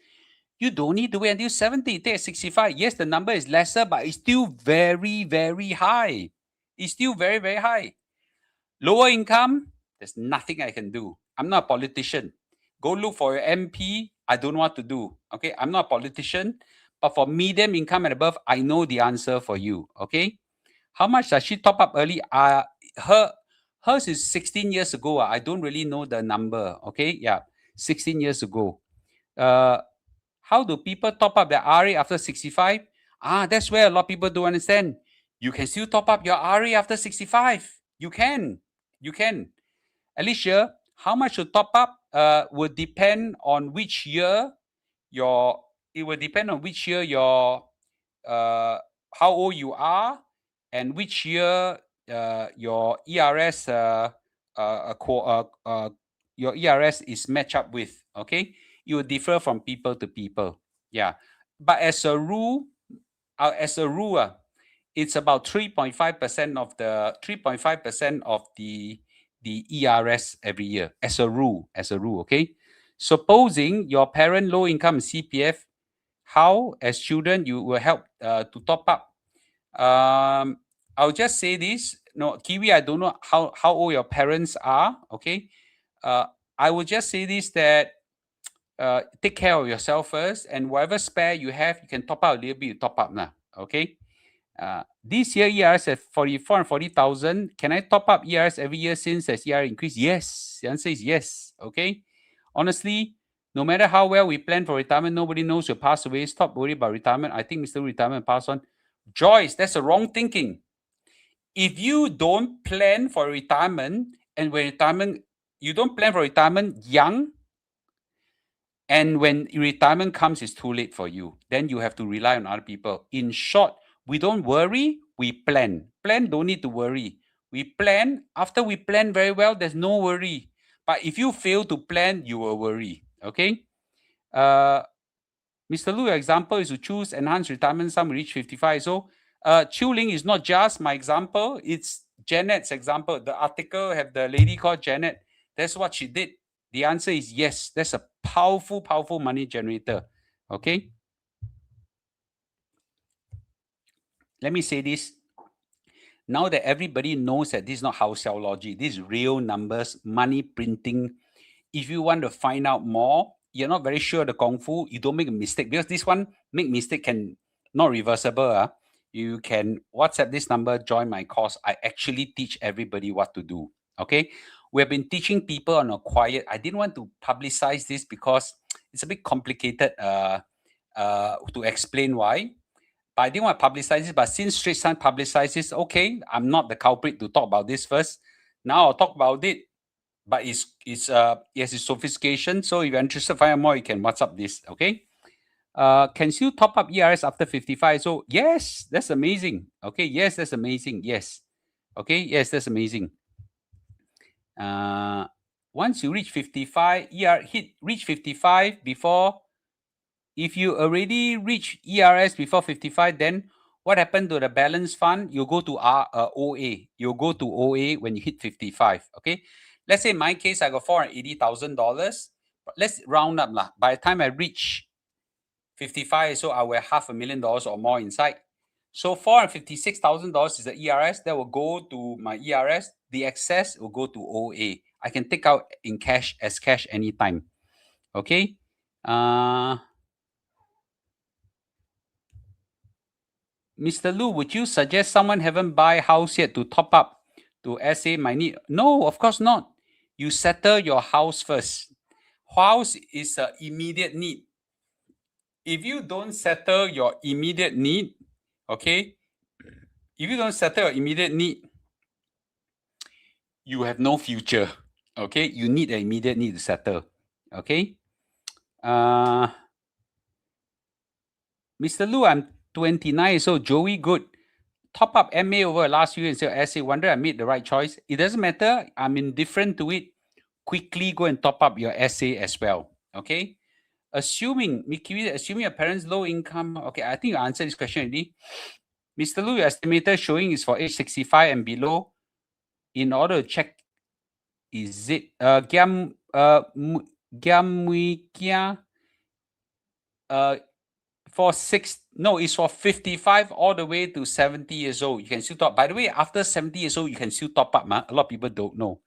You don't need to wait until 70. Take at 65. Yes, the number is lesser, but it's still very, very high. It's still very, very high. Lower income, there's nothing I can do. I'm not a politician. Go look for your MP. I don't know what to do. Okay, I'm not a politician. But for medium income and above, I know the answer for you. Okay, how much does she top up early? Hers is 16 years ago. I don't really know the number. Okay, yeah, 16 years ago. How do people top up their RA after 65? That's where a lot of people don't understand. You can still top up your RA after 65. You can. Alicia, how much to top up will depend on which year your how old you are and which year your ERS your ERS is matched up with. Okay, it will differ from people to people. Yeah, but as a rule, it's about 3.5% of the ERS every year as a rule. Okay, supposing your parent low income CPF, how as children you will help to top up. I'll just say this. No, Kiwi, I don't know how old your parents are. Okay, I will just say this, that take care of yourself first, and whatever spare you have, you can top up a little bit. You top up now. Okay. This year ERS at 440,000. Can I top up ERS every year since as ERS increase? Yes. The answer is yes. Okay. Honestly, no matter how well we plan for retirement, nobody knows you'll pass away. Stop worrying about retirement. I think Mr. Retirement pass on. Joyce, that's a wrong thinking. If you don't plan for retirement, and you don't plan for retirement young, and when retirement comes, it's too late for you. Then you have to rely on other people. In short, we don't worry, we plan. Plan, don't need to worry. We plan. After we plan very well, there's no worry. But if you fail to plan, you will worry. Okay? Mr. Lu, your example is to choose enhanced retirement sum reach 55. So Chu Ling is not just my example, it's Janet's example. The article have the lady called Janet. That's what she did. The answer is yes. That's a powerful, powerful money generator. Okay? Let me say this. Now that everybody knows that this is not house sell logic, this is real numbers, money printing. If you want to find out more, you're not very sure the Kung Fu, you don't make a mistake, because this one, make mistake can not reversible. You can WhatsApp this number, join my course. I actually teach everybody what to do. Okay? We have been teaching people on a quiet. I didn't want to publicize this because it's a bit complicated to explain why. But I didn't want to publicize this. But since Straits Times publicizes, okay, I'm not the culprit to talk about this first. Now I'll talk about it. But it's sophistication. So if you're interested to find out more, you can WhatsApp this. Okay. Can you top up ERS after 55? So yes, that's amazing. Okay, yes, that's amazing. Yes. Okay, yes, that's amazing. Once you reach 55, reach 55 before. If you already reach ERS before 55, then what happened to the balance fund? You go to OA. You go to OA when you hit 55. Okay. Let's say in my case, I got $480,000. Let's round up lah. By the time I reach 55, so I will have $500,000 or more inside. So $456,000 is the ERS that will go to my ERS. The excess will go to OA. I can take out in cash as cash anytime. Okay. Mr. Lu, would you suggest someone haven't buy house yet to top up to SA my need? No, of course not. You settle your house first. House is an immediate need. If you don't settle your immediate need, okay, if you don't settle your immediate need, you have no future. Okay, you need an immediate need to settle. Okay. Mr. Lu, I'm 29, so Joey good. Top up MA over last year instead of SA. Wonder I made the right choice. It doesn't matter. I'm indifferent to it. quickly go and top up your SA as well. Okay. Assuming your parents low income. Okay, I think you answered this question already. Mr. Lu, your estimator showing is for age 65 and below. In order to check, is it for it's for 55 all the way to 70 years old. You can still top. By the way, after 70 years old, you can still top up. A lot of people don't know.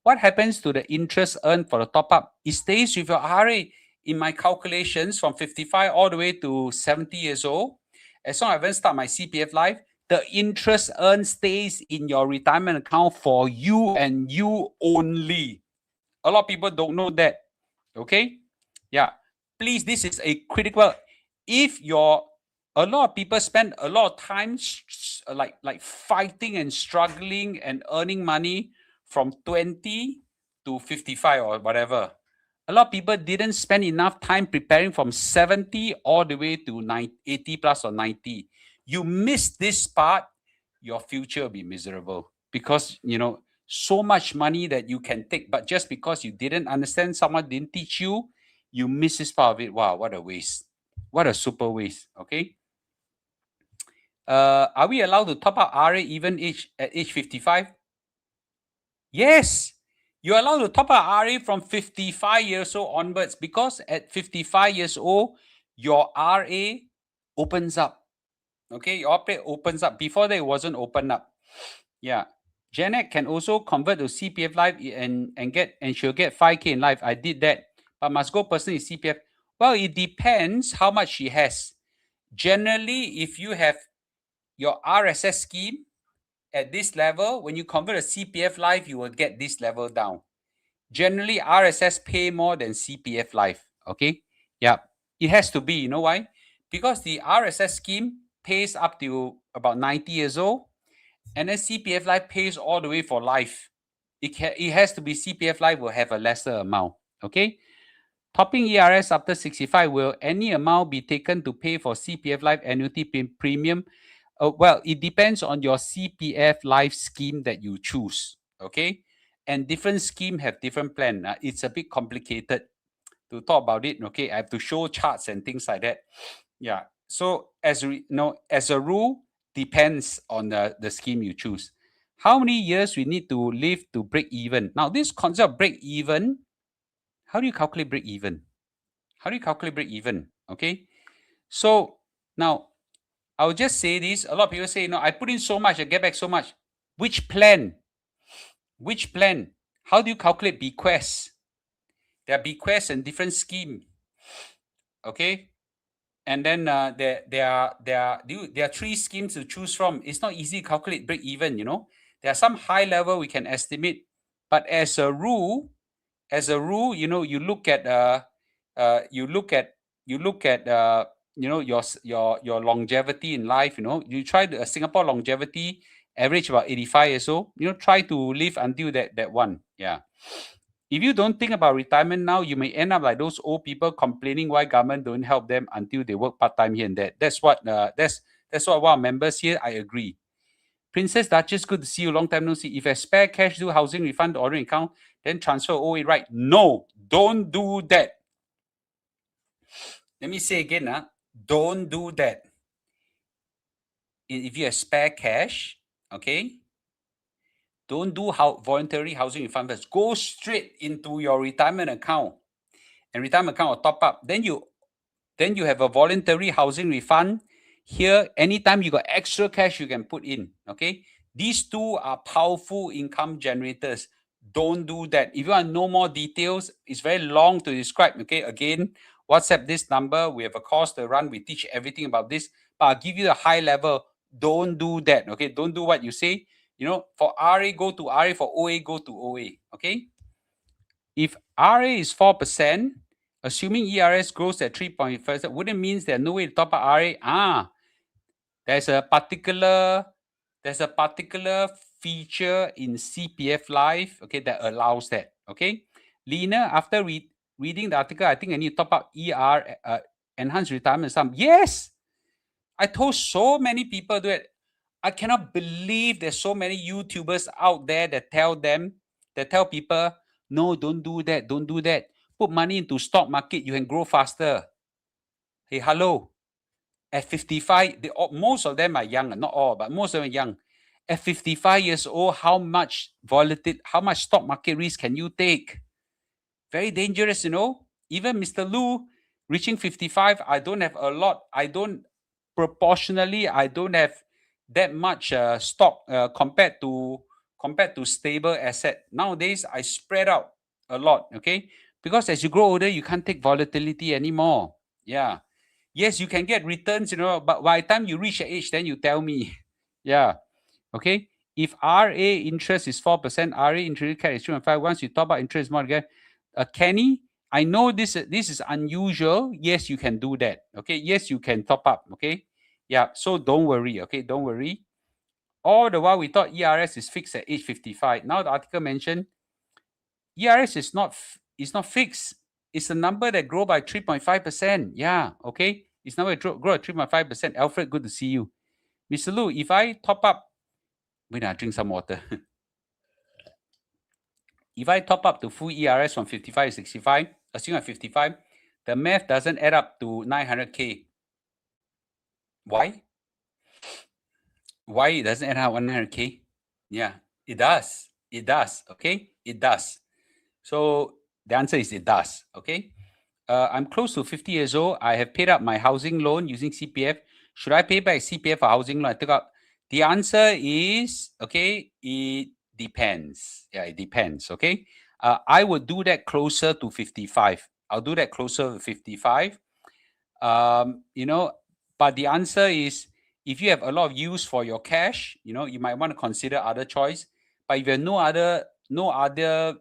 What happens to the interest earned for the top up? It stays with your RA. In my calculations, from 55 all the way to 70 years old, as long as I haven't start my CPF Life, the interest earned stays in your retirement account for you and you only. A lot of people don't know that. Okay? Yeah. Please, this is a critical. If a lot of people spend a lot of time like fighting and struggling and earning money from 20 to 55 or whatever. A lot of people didn't spend enough time preparing from 70 all the way to 80 plus or 90. You miss this part, your future will be miserable because, so much money that you can take, but just because you didn't understand, someone didn't teach you, you miss this part of it. Wow, what a waste. What a super waste. Okay. Are we allowed to top up RA even at age 55? Yes. You're allowed to top up RA from 55 years old onwards because at 55 years old, your RA opens up. Okay, your RA opens up. Before that, it wasn't open up. Yeah. Janet can also convert to CPF Life and she'll get 5K in life. I did that, but must go personally CPF. Well, it depends how much she has. Generally, if you have your RSS scheme at this level, when you convert a CPF Life, you will get this level down. Generally, RSS pay more than CPF Life. Okay. Yeah. It has to be. You know why? Because the RSS scheme pays up to about 90 years old. And then CPF Life pays all the way for life. It has to be CPF Life will have a lesser amount. Okay. Topping ERS after 65, will any amount be taken to pay for CPF Life annuity premium? Well, it depends on your CPF Life scheme that you choose. Okay. And different scheme have different plan. It's a bit complicated to talk about it. Okay. I have to show charts and things like that. Yeah. So as a rule, depends on the scheme you choose. How many years we need to live to break even? Now, this concept of break even, how do you calculate break even? Okay. So now I'll just say this. A lot of people say, I put in so much, I get back so much. Which plan? How do you calculate bequests? There are bequests and different scheme. Okay. And then there are three schemes to choose from. It's not easy to calculate break even. There are some high level we can estimate, but as a rule, you look at your longevity in life. You try to Singapore longevity average about 85 years old. Try to live until that one. Yeah. If you don't think about retirement now, you may end up like those old people complaining why government don't help them until they work part-time here and there. That's what one of our members here. I agree. Princess Duchess, good to see you. Long time no see. If I spare cash, do housing refund the ordering account, then transfer OA, right? No, don't do that. Let me say again, don't do that. If you have spare cash, okay, don't do voluntary housing refund first. Go straight into your retirement account, and retirement account will top up. Then you have a voluntary housing refund. Here, anytime you got extra cash, you can put in. Okay, these two are powerful income generators. Don't do that. If you want to know more details, it's very long to describe. Okay, again, WhatsApp this number. We have a course to run. We teach everything about this. But I'll give you the high level. Don't do that. Okay, don't do what you say. For RA, go to RA. For OA, go to OA. Okay. If RA is 4%, assuming ERS grows at 3.5%, wouldn't mean there's no way to top up RA. There's a particular feature in CPF Life, okay, that allows that. Okay. Lena, after reading the article, I think I need to top up enhanced retirement sum. Yes. I told so many people that I cannot believe there's so many YouTubers out there that tell people No, don't do that. Don't do that. Put money into stock market. You can grow faster. Hey, hello. At 55, most of them are young, not all, but most of them are young. At 55 years old, how much stock market risk can you take? Very dangerous, Even Mr. Lu reaching 55, I don't have a lot. I don't have that much stock compared to stable asset. Nowadays, I spread out a lot, okay? Because as you grow older, you can't take volatility anymore. Yeah. Yes, you can get returns, but by the time you reach the age, then you tell me. Yeah. Okay. If RA interest is 4%, RA interest rate is 2.5. Once you top up interest more again, Kenny, I know this is unusual. Yes, you can do that. Okay. Yes, you can top up. Okay. Yeah. So don't worry. Okay. Don't worry. All the while we thought ERS is fixed at age 55. Now the article mentioned ERS is not fixed. It's a number that grow by 3.5%. Yeah. Okay. It's number that grow at 3.5%. Alfred, good to see you. Mr. Lu, if I top up, wait, I drink some water. If I top up to full ERS from 55 to 65, assume at 55, the math doesn't add up to 900K. Why? Why it doesn't add up 100K? Yeah, it does. It does. Okay, it does. So the answer is it does. Okay. I'm close to 50 years old. I have paid up my housing loan using CPF. Should I pay back CPF for housing loan I took out? The answer is, okay, it depends. Yeah, it depends. Okay. I would do that closer to 55. I'll do that closer to 55. But the answer is, if you have a lot of use for your cash, you might want to consider other choice. But if you have no other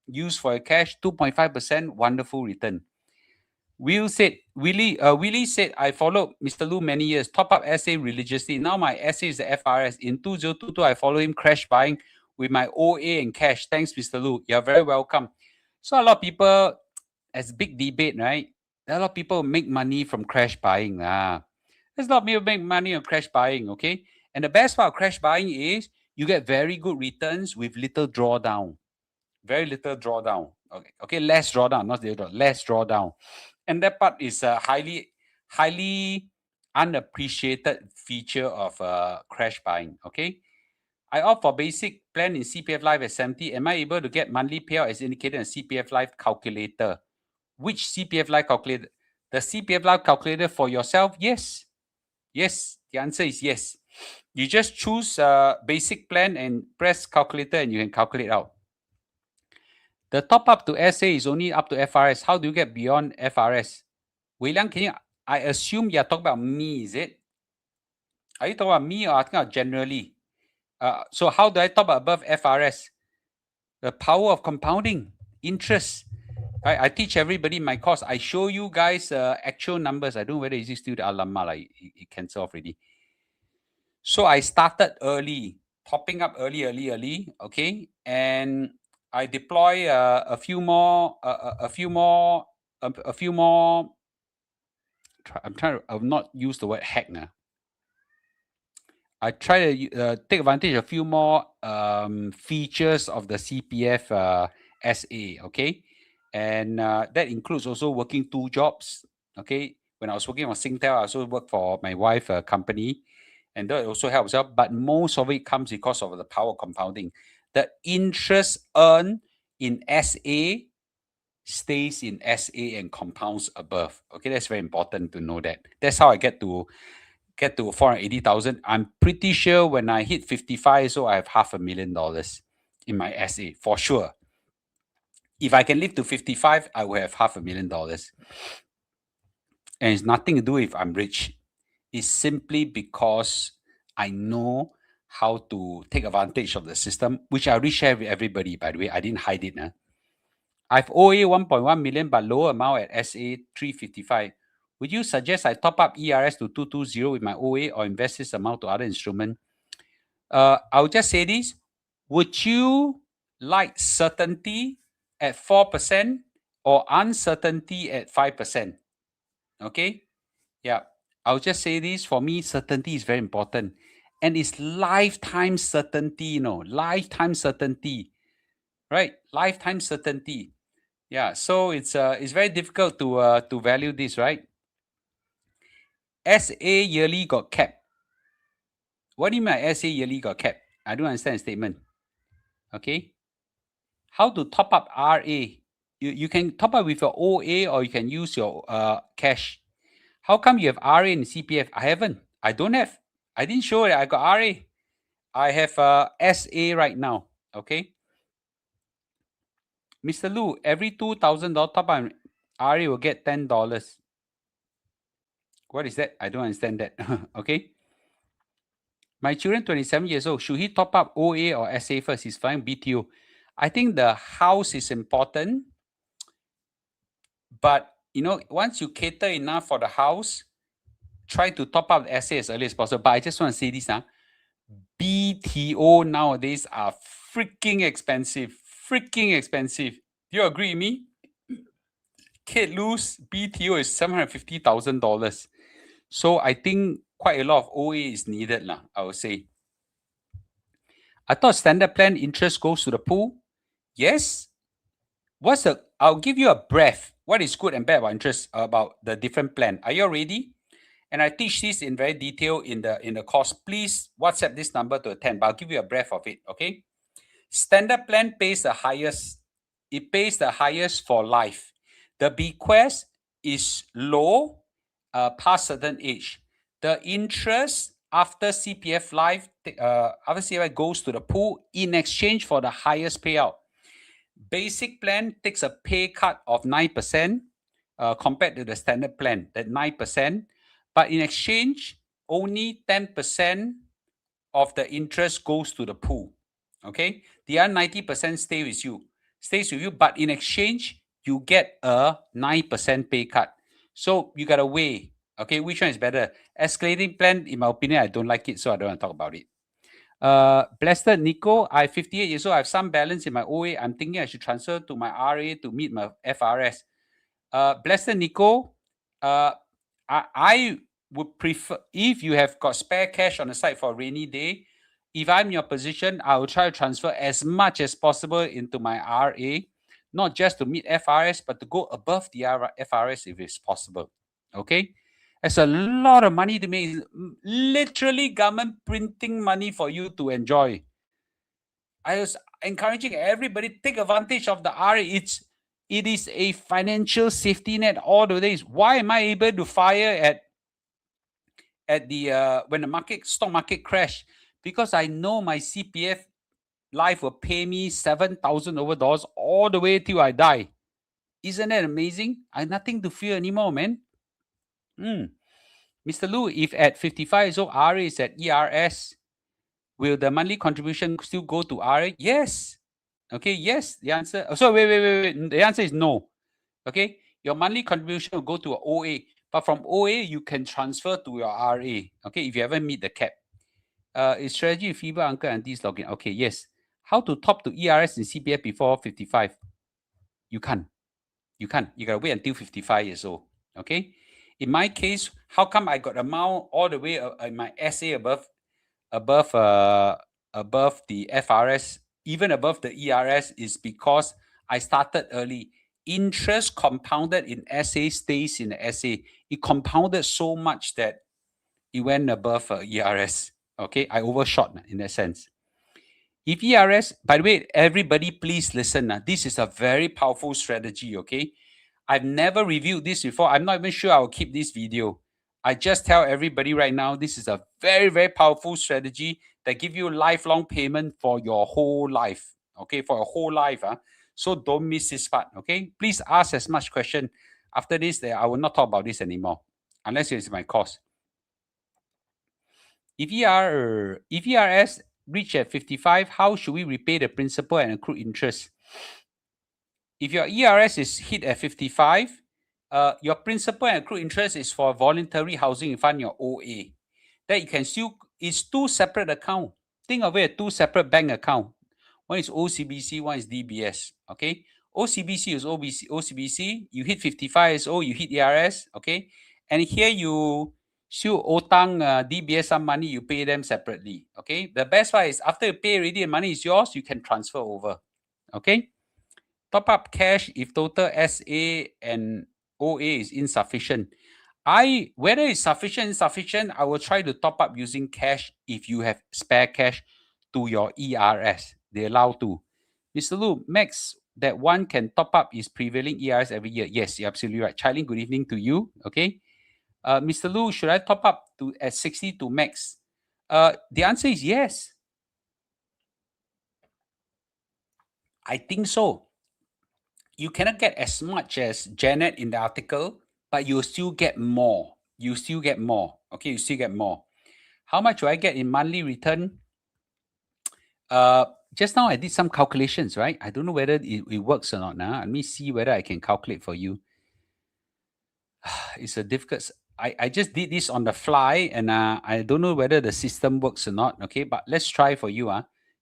use for your cash, 2.5%, wonderful return. Willie said, I followed Mr. Lu many years, top up SA religiously. Now my SA is the FRS. In 2022, I follow him crash buying with my OA and cash. Thanks, Mr. Lu. You're very welcome. So a lot of people, as big debate, right? A lot of people make money from crash buying. There's a lot of people make money on crash buying, okay? And the best part of crash buying is you get very good returns with little drawdown. Very little drawdown. Okay, less drawdown, not zero drawdown, less drawdown. And that part is a highly unappreciated feature of crash buying. Okay, I opt for basic plan in CPF Life at 70. Am I able to get monthly payout as indicated in CPF Life calculator? Which CPF Life calculator? The CPF Life calculator for yourself? Yes. Yes. The answer is yes. You just choose basic plan and press calculator and you can calculate out. The top up to SA is only up to FRS. How do you get beyond FRS? Wei Liang, I assume you're talking about me, is it? Are you talking about me or talking about generally? So how do I top up above FRS? The power of compounding, interest. I teach everybody in my course. I show you guys actual numbers. I don't know whether it's still the alama, like it cancelled off already. So I started early, topping up early, okay? And I deploy a few more. I'm trying to not use the word hack now. I try to take advantage of a few more features of the CPF SA, okay? And that includes also working 2 jobs, okay? When I was working on Singtel, I also worked for my wife company, and that also helps out. But most of it comes because of the power of compounding. The interest earned in SA stays in SA and compounds above. Okay, that's very important to know that. That's how I get to 480,000. I'm pretty sure when I hit 55, so I have $500,000 in my SA for sure. If I can live to 55, I will have $500,000. And it's nothing to do if I'm rich. It's simply because I know how to take advantage of the system, which I reshare with everybody, by the way. I didn't hide it. I've OA 1.1 million, but lower amount at SA 355. Would you suggest I top up ERS to 220 with my OA or invest this amount to other instrument? I'll just say this. Would you like certainty at 4% or uncertainty at 5%? Okay? Yeah. I'll just say this. For me, certainty is very important. And it's lifetime certainty, lifetime certainty. right? Lifetime certainty. Yeah, so it's very difficult to value this, right? SA yearly got capped. What do you mean by SA yearly got capped? I don't understand the statement. Okay. How to top up RA? You can top up with your OA or you can use your cash. How come you have RA in CPF? I haven't. I don't have. I didn't show that I got RA. I have SA right now. Okay. Mr. Lu, every $2,000 top up RA will get $10. What is that? I don't understand that. Okay. My children, 27 years old, should he top up OA or SA first? He's flying BTO. I think the house is important, but once you cater enough for the house, try to top up the SA as early as possible. But I just want to say this, BTO nowadays are freaking expensive. Freaking expensive. Do you agree with me? Kid Lou's BTO is $750,000. So I think quite a lot of OA is needed, I would say. I thought standard plan interest goes to the pool. Yes. I'll give you a breath. What is good and bad about interest about the different plan? Are you ready? And I teach this in very detail in the course. Please WhatsApp this number to attend, but I'll give you a breath of it, okay? Standard plan pays the highest. It pays the highest for life. The bequest is low past certain age. The interest after CPF Life, after CPF goes to the pool in exchange for the highest payout. Basic plan takes a pay cut of 9% compared to the standard plan, that 9%. But in exchange, only 10% of the interest goes to the pool. Okay, the other 90% stays with you, but in exchange, you get a 9% pay cut. So you gotta weigh, okay, which one is better? Escalating plan, in my opinion, I don't like it, so I don't want to talk about it. Blessed Nico, I'm 58 years old. I have some balance in my OA. I'm thinking I should transfer to my RA to meet my FRS. Blessed Nico, I would prefer, if you have got spare cash on the side for a rainy day, if I'm in your position, I will try to transfer as much as possible into my RA, not just to meet FRS, but to go above the FRS if it's possible. Okay? It's a lot of money to make. Literally government printing money for you to enjoy. I was encouraging everybody take advantage of the RA. It is a financial safety net all the days. Why am I able to fire at the when the stock market crash? Because I know my CPF Life will pay me $7,000 over dollars all the way till I die. Isn't that amazing? I have nothing to fear anymore, man. Mr. Lu, if at 55 years old RA is at ERS, will the monthly contribution still go to RA? Yes. Okay, yes, the answer. So wait. The answer is no. Okay, your monthly contribution will go to OA, but from OA, you can transfer to your RA. Okay, if you haven't meet the cap. Is strategy feeble uncle and aunties login? Okay, yes. How to top to ERS in CPF before 55? You can't. You can't. You gotta wait until 55 years old. Okay. In my case, how come I got amount all the way in my SA above the FRS, even above the ERS, is because I started early. Interest compounded in SA stays in the SA. It compounded so much that it went above ERS. Okay, I overshot in that sense. If ERS, by the way, everybody please listen. This is a very powerful strategy, okay? I've never reviewed this before. I'm not even sure I'll keep this video. I just tell everybody right now, this is a very, very powerful strategy that give you lifelong payment for your whole life, okay? For your whole life. So don't miss this part, okay? Please ask as much question. After this, I will not talk about this anymore, unless it's my course. If ERS reach at 55, how should we repay the principal and accrued interest? If your ERS is hit at 55, your principal and accrued interest is for voluntary housing fund, your OA. That you can still, it's two separate accounts. Think of it as two separate bank accounts. One is OCBC, one is DBS. Okay. OCBC is OCBC. You hit 55 years old, you hit ERS. Okay. And here you still otang DBS some money, you pay them separately. Okay. The best part is after you pay already, the money is yours, you can transfer over. Okay. Top up cash if total SA and OA is insufficient. Whether it's insufficient, I will try to top up using cash if you have spare cash to your ERS. They allow to. Mr. Lu, max that one can top up is prevailing ERS every year. Yes, you're absolutely right. Charlie, good evening to you. Okay. Mr. Lu, should I top up to at 60 to max? The answer is yes. I think so. You cannot get as much as Janet in the article, but you'll still get more. You still get more. Okay, you still get more. How much do I get in monthly return? Just now I did some calculations, right? I don't know whether it works or not. Now let me see whether I can calculate for you. It's a difficult. I just did this on the fly, and I don't know whether the system works or not. Okay, but let's try for you.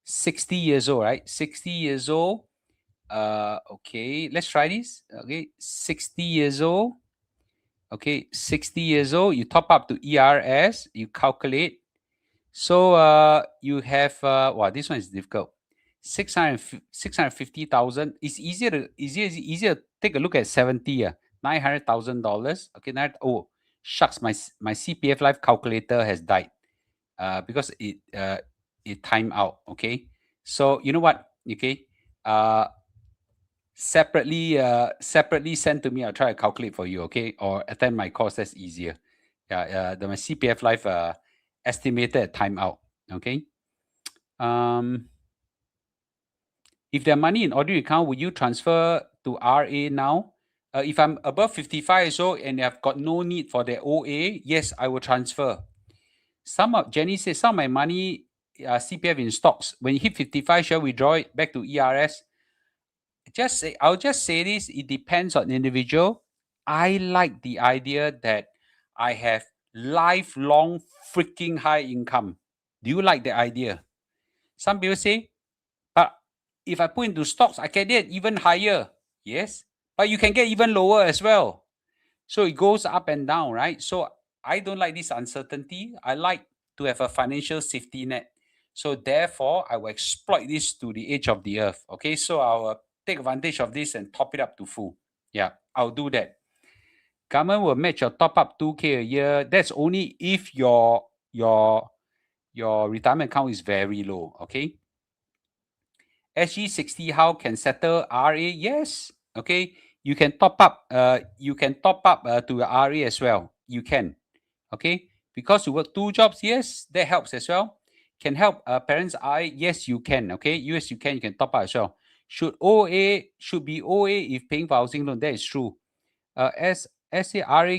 60 years old, right? 60 years old. Okay, let's try this. Okay, 60 years old. Okay, 60 years old. You top up to ERS. You calculate. So you have wow, this one is difficult. 650,000. It's easier to take a look at 70. $900,000. Okay, shucks, my CPF Life calculator has died. Because it timed out. Okay, so you know what? Okay, separately send to me. I'll try to calculate for you. Okay, or attend my course. That's easier. Yeah, my CPF Life estimated timeout. Okay. If there money in ordinary account, would you transfer to RA now? If I'm above 55 years old and I've got no need for the OA, yes, I will transfer. Jenny says some of my money CPF in stocks. When you hit 55, shall withdraw it back to ERS? I'll just say this. It depends on the individual. I like the idea that I have lifelong freaking high income. Do you like the idea? Some people say, but if I put into stocks, I can get even higher. Yes, but you can get even lower as well. So it goes up and down, right? So I don't like this uncertainty. I like to have a financial safety net. So therefore, I will exploit this to the edge of the earth. Okay, so I'll take advantage of this and top it up to full. Yeah, I'll do that. Government will match your top up 2K a year. That's only if your retirement account is very low. Okay. SG60 how can settle RA? Yes. Okay. You can top up. To your RA as well. You can. Okay. Because you work 2 jobs. Yes, that helps as well. Can help parents I. Yes, you can. Okay. Yes, you can. You can top up as well. Should be OA if paying for housing loan? That is true. RA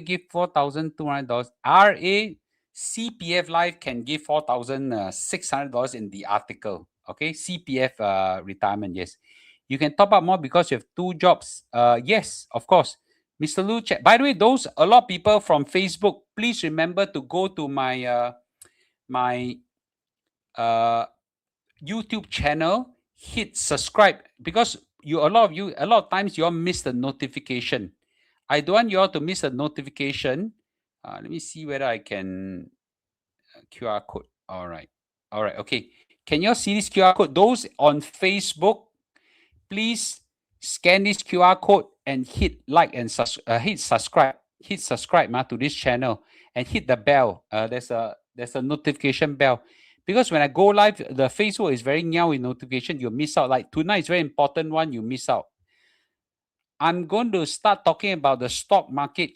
give $4,200. RA CPF Life can give $4,600 in the article. Okay, CPF retirement. Yes, you can top up more because you have 2 jobs. Yes, of course. Mr. Lu, by the way, a lot of people from Facebook. Please remember to go to my YouTube channel. Hit subscribe because a lot of times you all miss the notification. I don't want you all to miss a notification. Let me see whether I can QR code. All right. Okay. Can you all see this QR code? Those on Facebook, please scan this QR code and hit like and hit subscribe. Hit subscribe to this channel and hit the bell. There's a notification bell. Because when I go live, the Facebook is very new with notification. You miss out. Like tonight is very important one. You miss out. I'm going to start talking about the stock market,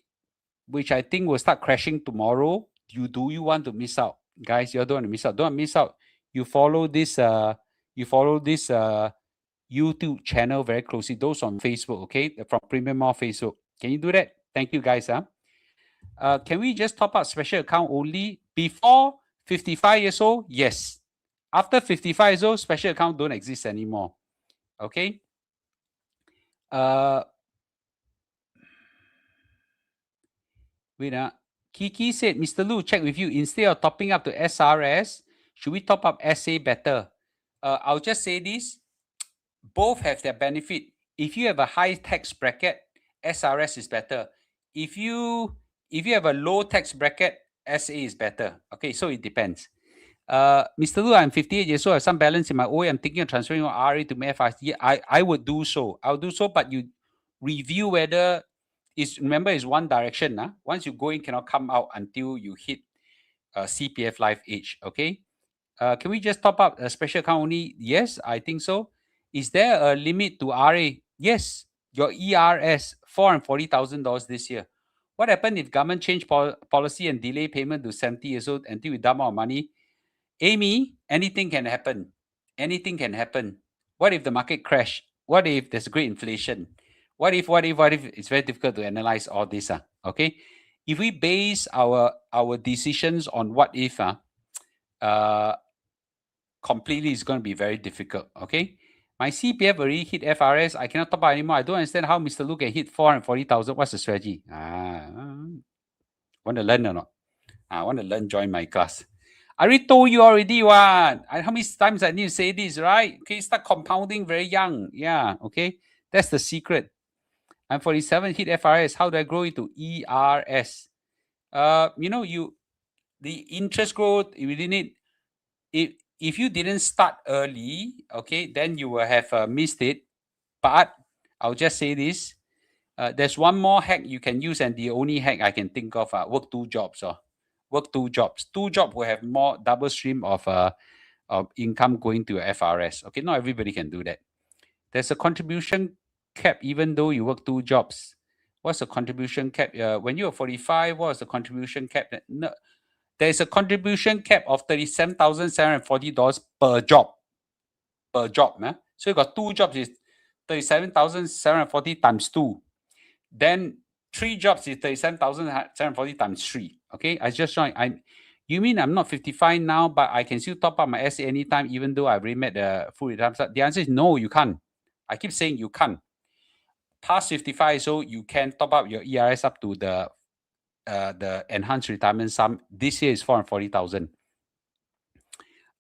which I think will start crashing tomorrow. Do you want to miss out? Guys, you don't want to miss out. Don't miss out. You follow this YouTube channel very closely. Those on Facebook, okay? From Premium More Facebook. Can you do that? Thank you, guys. Can we just top up special account only before 55 years old? Yes. After 55 years old, special account don't exist anymore. Okay. Kiki said, Mr. Lu, check with you. Instead of topping up to SRS, should we top up SA better? I'll just say this. Both have their benefit. If you have a high tax bracket, SRS is better. If you have a low tax bracket, SA is better. Okay, so it depends. Mr. Lu, I'm 58 years old. I have some balance in my OA. I'm thinking of transferring my RA to my FRS. Yeah, I would do so. I'll do so, but you review whether remember it's one direction. Once you go in, cannot come out until you hit CPF life age. Okay. Can we just top up a special account only? Yes, I think so. Is there a limit to RA? Yes. Your ERS, $440,000 this year. What happened if government change policy and delay payment to 70 years old until we dump our money? Amy, anything can happen. Anything can happen. What if the market crash? What if there's great inflation? What if? It's very difficult to analyze all this. Okay. If we base our decisions on what if, completely is going to be very difficult. Okay. My CPF already hit FRS. I cannot top up anymore. I don't understand how Mr. Lu can hit 440,000. What's the strategy? Want to learn or not? I want to learn, join my class. I already told you already, what? How many times I need to say this, right? Okay, start compounding very young. Yeah, okay. That's the secret. I'm 47, hit FRS. How do I grow into ERS? The interest growth within it, if you didn't start early, okay, then you will have missed it. But I'll just say this. There's one more hack you can use, and the only hack I can think of, work two jobs. Work two jobs. Two jobs will have more double stream of income going to your FRS. Okay, not everybody can do that. There's a contribution cap even though you work two jobs. What's the contribution cap? When you're 45, what's the contribution cap? No, there's a contribution cap of $37,740 per job. Per job. So you got two jobs, is 37,740 times 2. Then 3 jobs is 37,740 times 3. Okay, I just joined. You mean I'm not 55 now, but I can still top up my SA anytime, even though I've already met the full retirement? The answer is no, you can't. I keep saying you can't. Past 55, so you can top up your ERS up to the enhanced retirement sum. This year is 440,000.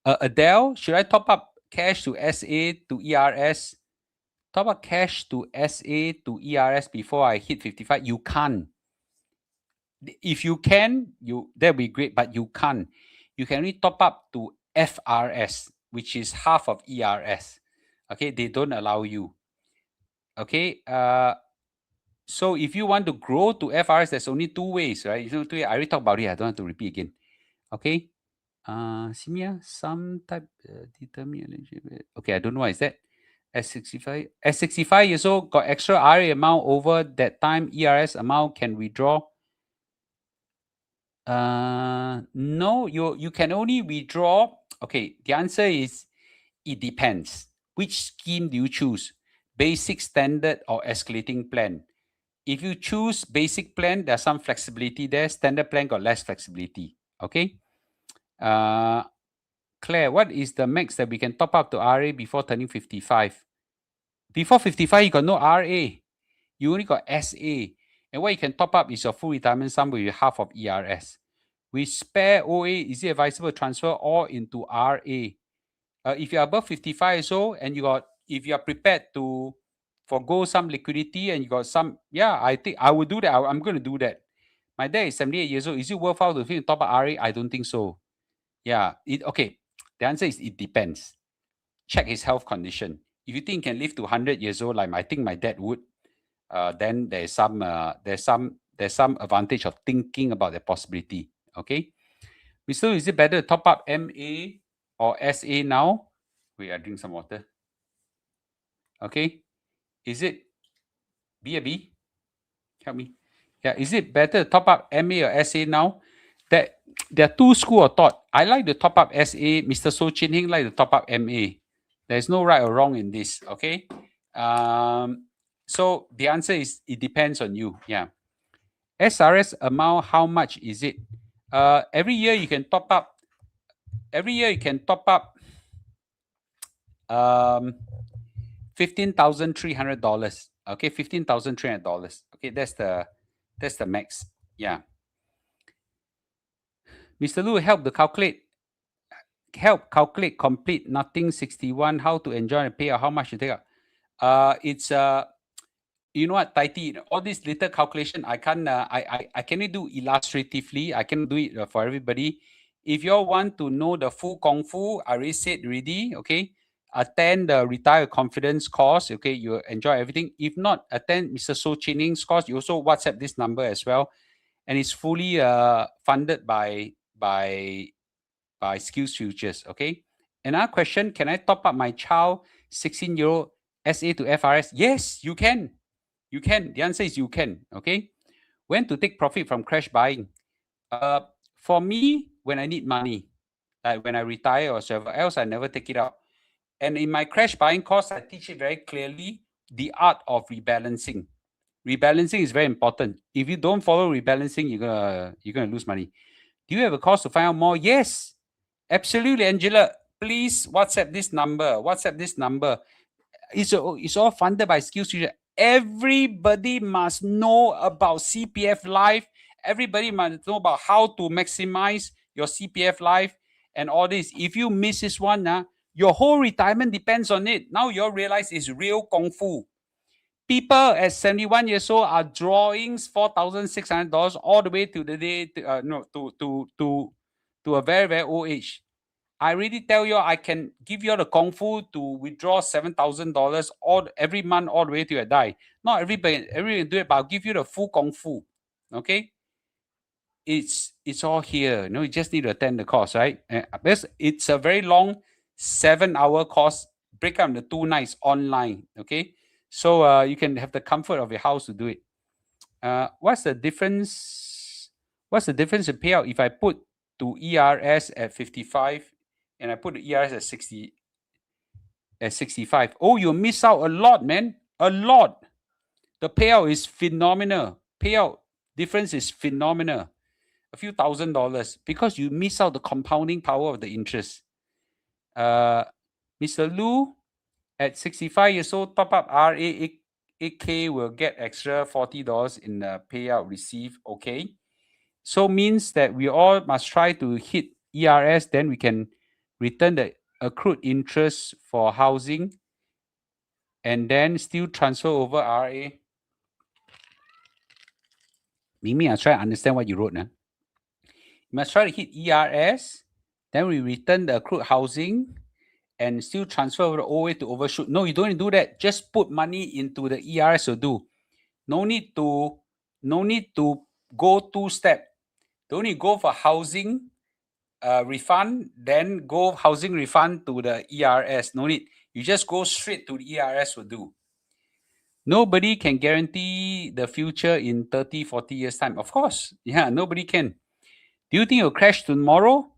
Adele, should I top up cash to SA to ERS? Top up cash to SA to ERS before I hit 55? You can't. If you can, that'd be great, but you can't. You can only top up to FRS, which is half of ERS. Okay, they don't allow you. Okay, so if you want to grow to FRS, there's only 2 ways, right? I already talked about it. I don't have to repeat again. Okay. Simia, some type determine. Okay, I don't know what is that. At 65 years old, got extra RA amount over that time, ERS amount can withdraw. No, you can only withdraw. Okay, the answer is it depends. Which scheme do you choose? Basic, standard, or escalating plan? If you choose basic plan, there's some flexibility there. Standard plan got less flexibility. Okay. Claire, what is the max that we can top up to RA before turning 55? Before 55, you got no RA. You only got SA. And what you can top up is your full retirement sum with half of ERS. With spare OA, is it advisable to transfer all into RA? If you're above 55 years old and if you're prepared to forgo some liquidity and you got some, yeah, I think I would do that. I'm going to do that. My dad is 78 years old. Is it worthwhile to top up RA? I don't think so. Yeah. Okay. The answer is it depends. Check his health condition. If you think he can live to 100 years old, like I think my dad would, then there's some advantage of thinking about the possibility. Okay. Mr. Is it better to top up MA or SA now? Wait, I drink some water. Okay. Is it B? Help me. Yeah, is it better to top up MA or SA now? There are two schools of thought. I like to top up SA. Mr. So Chin Hing like to top up MA. There's no right or wrong in this. Okay. So the answer is it depends on you. Yeah. SRS amount, how much is it? Every year you can top up. $15,300. Okay, $15,300. Okay, that's the max. Yeah. Mr. Lu, help calculate complete nothing 61. How to enjoy and pay or how much to take out? It's you know what, Taiti, all this little calculation I can't I can do illustratively. I cannot do it for everybody. If you all want to know the full Kung Fu, I already said already, okay? Attend the Retire Confidence course, okay? You enjoy everything. If not, attend Mr. So Chining's course. You also WhatsApp this number as well. And it's fully funded by Skills Futures, okay? Another question, can I top up my child 16-year-old SA to FRS? Yes, you can. You can. The answer is you can, okay? When to take profit from crash buying? For me, when I need money, like when I retire or whatever else, I never take it out. And in my crash buying course, I teach it very clearly, the art of rebalancing. Rebalancing is very important. If you don't follow rebalancing, you're gonna lose money. Do you have a course to find out more? Yes, absolutely, Angela. Please WhatsApp this number. WhatsApp this number. It's all funded by Skills Future. Everybody must know about CPF Life. Everybody must know about how to maximize your CPF Life and all this. If you miss this one, your whole retirement depends on it. Now you all realize it's real Kung Fu. People at 71 years old are drawing $4,600 all the way to the day to a very, very old age. I really tell you, I can give you the Kung Fu to withdraw $7,000 all every month all the way to you die. Not everybody do it, but I'll give you the full Kung Fu. Okay? It's all here. You just need to attend the course, right? It's a very long 7-hour course. Break up into 2 nights online. Okay? So you can have the comfort of your house to do it. What's the difference? What's the difference in payout if I put to ERS at 55 and I put the ERS at 65? Oh, you miss out a lot, man. A lot. The payout is phenomenal. Payout difference is phenomenal. A few $1,000 because you miss out the compounding power of the interest. Mr. Lu, at 65 years old, top up RA 8K will get extra $40 in the payout received. Okay. So means that we all must try to hit ERS, then we can return the accrued interest for housing and then still transfer over RA. Mimi, I try to understand what you wrote now. You must try to hit ERS, then we return the accrued housing and still transfer over the OA to overshoot. No, you don't need to do that. Just put money into the ERS will do. No need to go 2-step. Don't need go for housing refund, then go housing refund to the ERS. No need. You just go straight to the ERS will do. Nobody can guarantee the future in 30, 40 years' time. Of course. Yeah, nobody can. Do you think it'll crash tomorrow?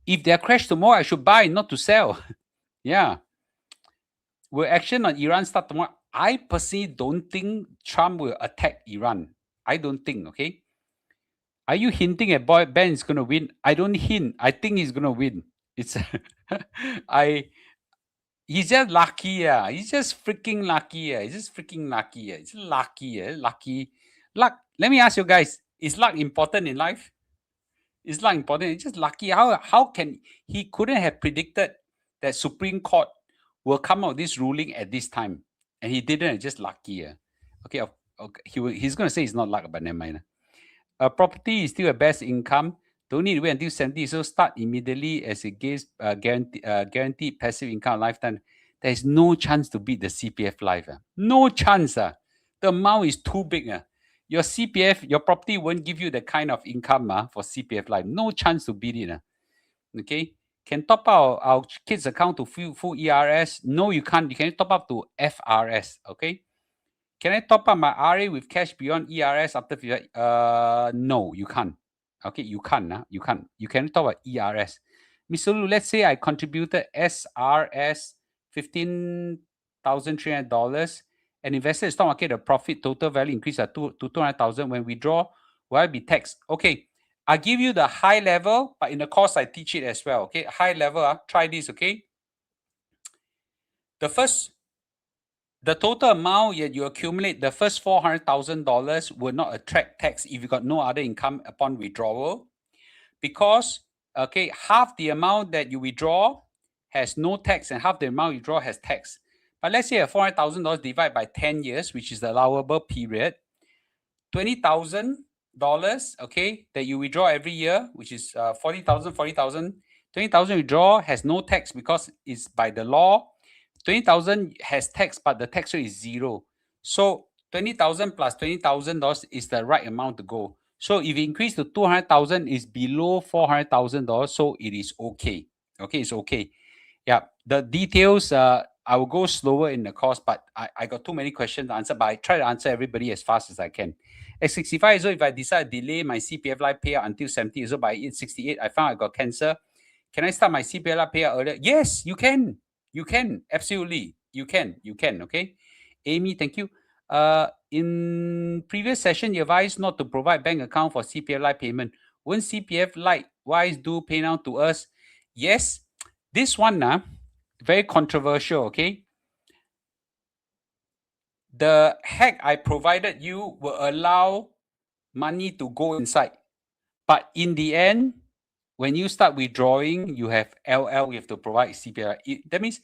If they crash tomorrow, I should buy, not to sell. Yeah. Will action on Iran start tomorrow? I personally don't think Trump will attack Iran. I don't think, okay? Are you hinting at Ben is going to win? I don't hint. I think he's going to win. It's he's just lucky, yeah. He's just freaking lucky, yeah. He's just freaking lucky, yeah. It's lucky, yeah. Lucky. Luck. Let me ask you guys, is luck important in life? Is luck important? It's just lucky. How can he couldn't have predicted that Supreme Court will come out this ruling at this time, and he didn't. It's just lucky, yeah. Okay, he's going to say it's not luck, but never mind. Property is still a best income. Don't need to wait until 70. So start immediately as it gives guaranteed passive income lifetime. There is no chance to beat the CPF Life. No chance. The amount is too big. Your CPF, your property won't give you the kind of income for CPF Life. No chance to beat it. Okay. Can top up our kids' account to full ERS? No, you can't. You can top up to FRS. Okay. Can I top up my RA with cash beyond ERS after? No, you can't. Okay, you can't. You can't. You can top up ERS. Mr. Lu, let's say I contributed SRS $15,300 and invested in stock market. The profit total value increased to 200,000. When we draw, will I be taxed? Okay, I give you the high level, but in the course I teach it as well. Okay, high level. Try this. Okay, the total amount you accumulate, the first $400,000 will not attract tax if you got no other income upon withdrawal, because half the amount that you withdraw has no tax and half the amount you draw has tax. But let's say a $400,000 divided by 10 years, which is the allowable period, 20,000 okay, that you withdraw every year, which is 40,000, 40,000, 20,000 withdraw has no tax because it's by the law. 20,000 has tax, but the tax rate is zero. So 20,000 plus $20,000 is the right amount to go. So if you increase to 200,000, is below $400,000, so it is okay. Okay, it's okay. Yeah, the details, I will go slower in the course, but I got too many questions to answer, but I try to answer everybody as fast as I can. At 65 years old, if I decide to delay my CPF life payout until 70 years old, by 68, I found I got cancer, can I start my CPF life payout earlier? Yes, you can. You can. Absolutely. You can. You can. Okay. Amy, thank you. In previous session, you advised not to provide bank account for CPF life payment. Won't CPF likewise do pay now to us? Yes. This one, very controversial, okay? The hack I provided you will allow money to go inside. But in the end, when you start withdrawing, you have LL, you have to provide CPF. That means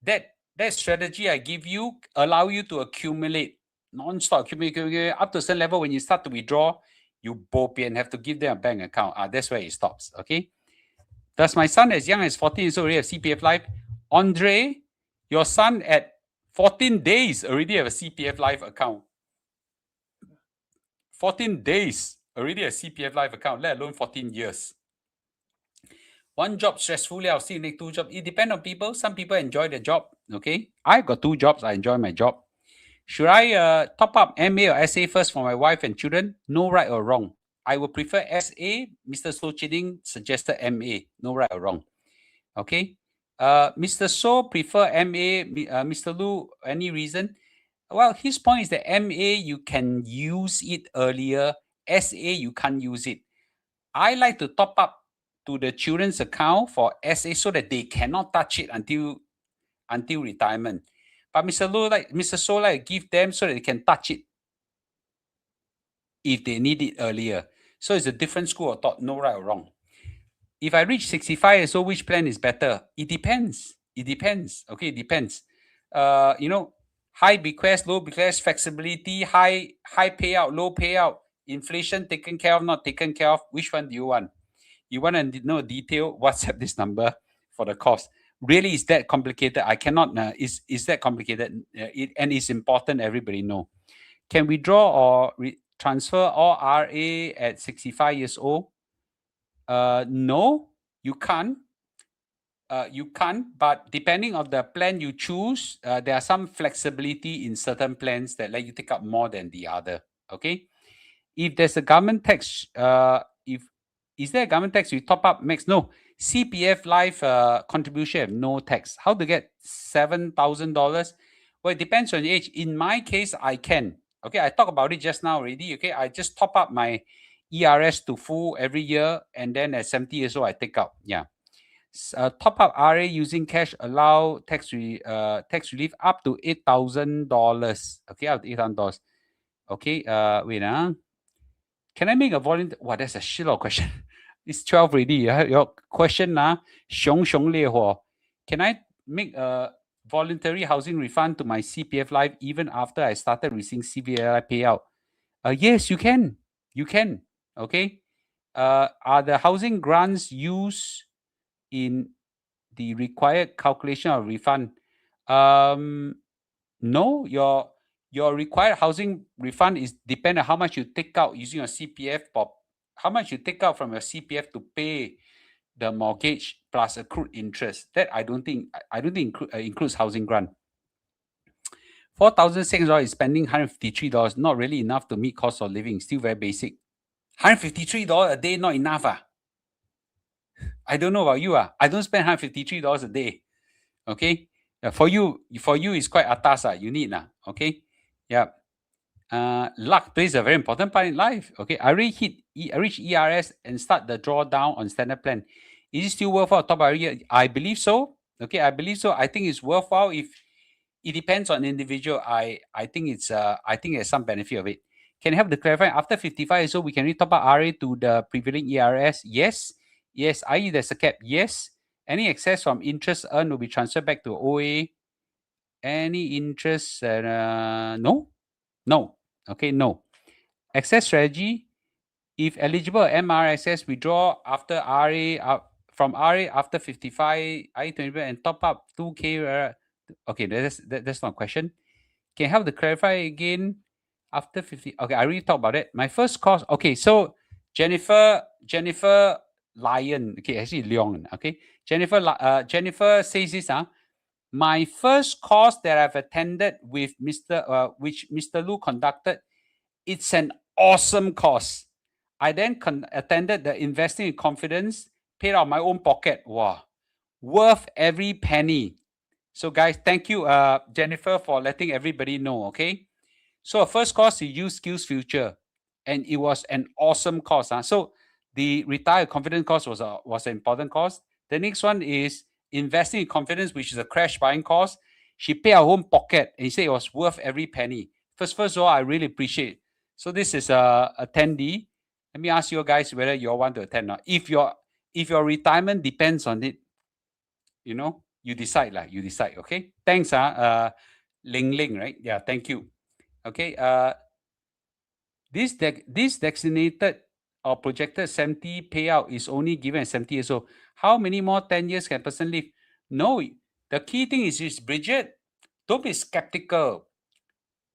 that strategy I give you allow you to accumulate, non-stop accumulate up to a certain level. When you start to withdraw, you bopian have to give them a bank account. That's where it stops, okay? Does my son as young as 14 years old already have CPF Life? Andre, your son at 14 days already have a CPF Life account. 14 days already a CPF Life account, let alone 14 years. One job stressfully, I'll see next two jobs. It depends on people. Some people enjoy their job. Okay. I got two jobs. I enjoy my job. Should I top up MA or SA first for my wife and children? No right or wrong. I would prefer SA. Mr. So Chiding suggested MA. No right or wrong. Okay. Mr. So prefer MA. Mr. Lu, any reason? Well, his point is that MA, you can use it earlier. SA, you can't use it. I like to top up to the children's account for SA so that they cannot touch it until retirement. But Mr. So like give them so that they can touch it if they need it earlier. So it's a different school of thought, no right or wrong. If I reach 65 years old, which plan is better? It depends. It depends. Okay, it depends. High bequest, low bequest, flexibility, high payout, low payout, inflation taken care of, not taken care of. Which one do you want? You want to know detail? WhatsApp this number for the cost. Really, is that complicated? I cannot. Is that complicated? And it's important. Everybody know. Can withdraw or transfer all RA at 65 years old? No, you can't. You can't, but depending on the plan you choose, there are some flexibility in certain plans that let you take up more than the other. Okay, if there's a government tax, if is there a government tax? You top up max? No, CPF Life contribution have no tax. How to get $7,000? Well, it depends on your age. In my case, I can. Okay, I talked about it just now already. Okay, I just top up my ERS to full every year, and then at 70 years old, I take out. Yeah. Top up RA using cash allow tax relief up to $8,000. Okay, up to $8,000. Okay, wait. Can I make a volunteer? Wow, that's a shitload question. It's 12 already. Your question, can I make a voluntary housing refund to my CPF Life even after I started receiving CPF Life payout? Yes, you can. You can. Okay. Are the housing grants used in the required calculation of refund? No, your required housing refund is depend on how much you take out using your CPF, or how much you take out from your CPF to pay the mortgage plus accrued interest. That I don't think includes housing grant. $4,600 is spending $153, not really enough to meet cost of living. Still very basic. $153 a day, not enough. I don't know about you. I don't spend $153 a day. Okay. For you, it's quite atas. You need. Okay. Yeah. Luck plays a very important part in life. Okay. I reach ERS and start the drawdown on standard plan. Is it still worthwhile top every year? I believe so. Okay. I believe so. I think it's worthwhile if it depends on individual. I think there's some benefit of it. Can you help to clarify after 55 years old, we can top up RA to the prevailing ERS? Yes. Yes. I.e. there's a cap. Yes. Any excess from interest earned will be transferred back to OA. Any interest? No. No. Okay. No. Excess strategy. If eligible, MRSS withdraw after RA from RA after 55, I-20 and top up 2K. Okay, that's not a question. Can you help to clarify again after 50? Okay, I already talked about it. My first course. Okay, so Jennifer Lyon. Okay, actually Leong. Okay, Jennifer says this. My first course that I've attended with which Mr. Lu conducted, it's an awesome course. I then attended the Investing in Confidence, paid out of my own pocket. Wow, worth every penny. So guys, thank you, Jennifer, for letting everybody know. Okay, so our first course is Use Skills Future, and it was an awesome course. So the Retire Confident course was an important course. The next one is Investing in Confidence, which is a crash buying course. She paid her own pocket, and he said it was worth every penny. First of all, I really appreciate. So this is a attendee. Let me ask you guys whether you all want to attend or not. If your retirement depends on it, you decide lah. You decide. Okay. Thanks, Ling Ling, right? Yeah. Thank you. Okay. This designated or projected 70 payout is only given at 70 years old. How many more 10 years can person live? No. The key thing is Bridget, don't be skeptical.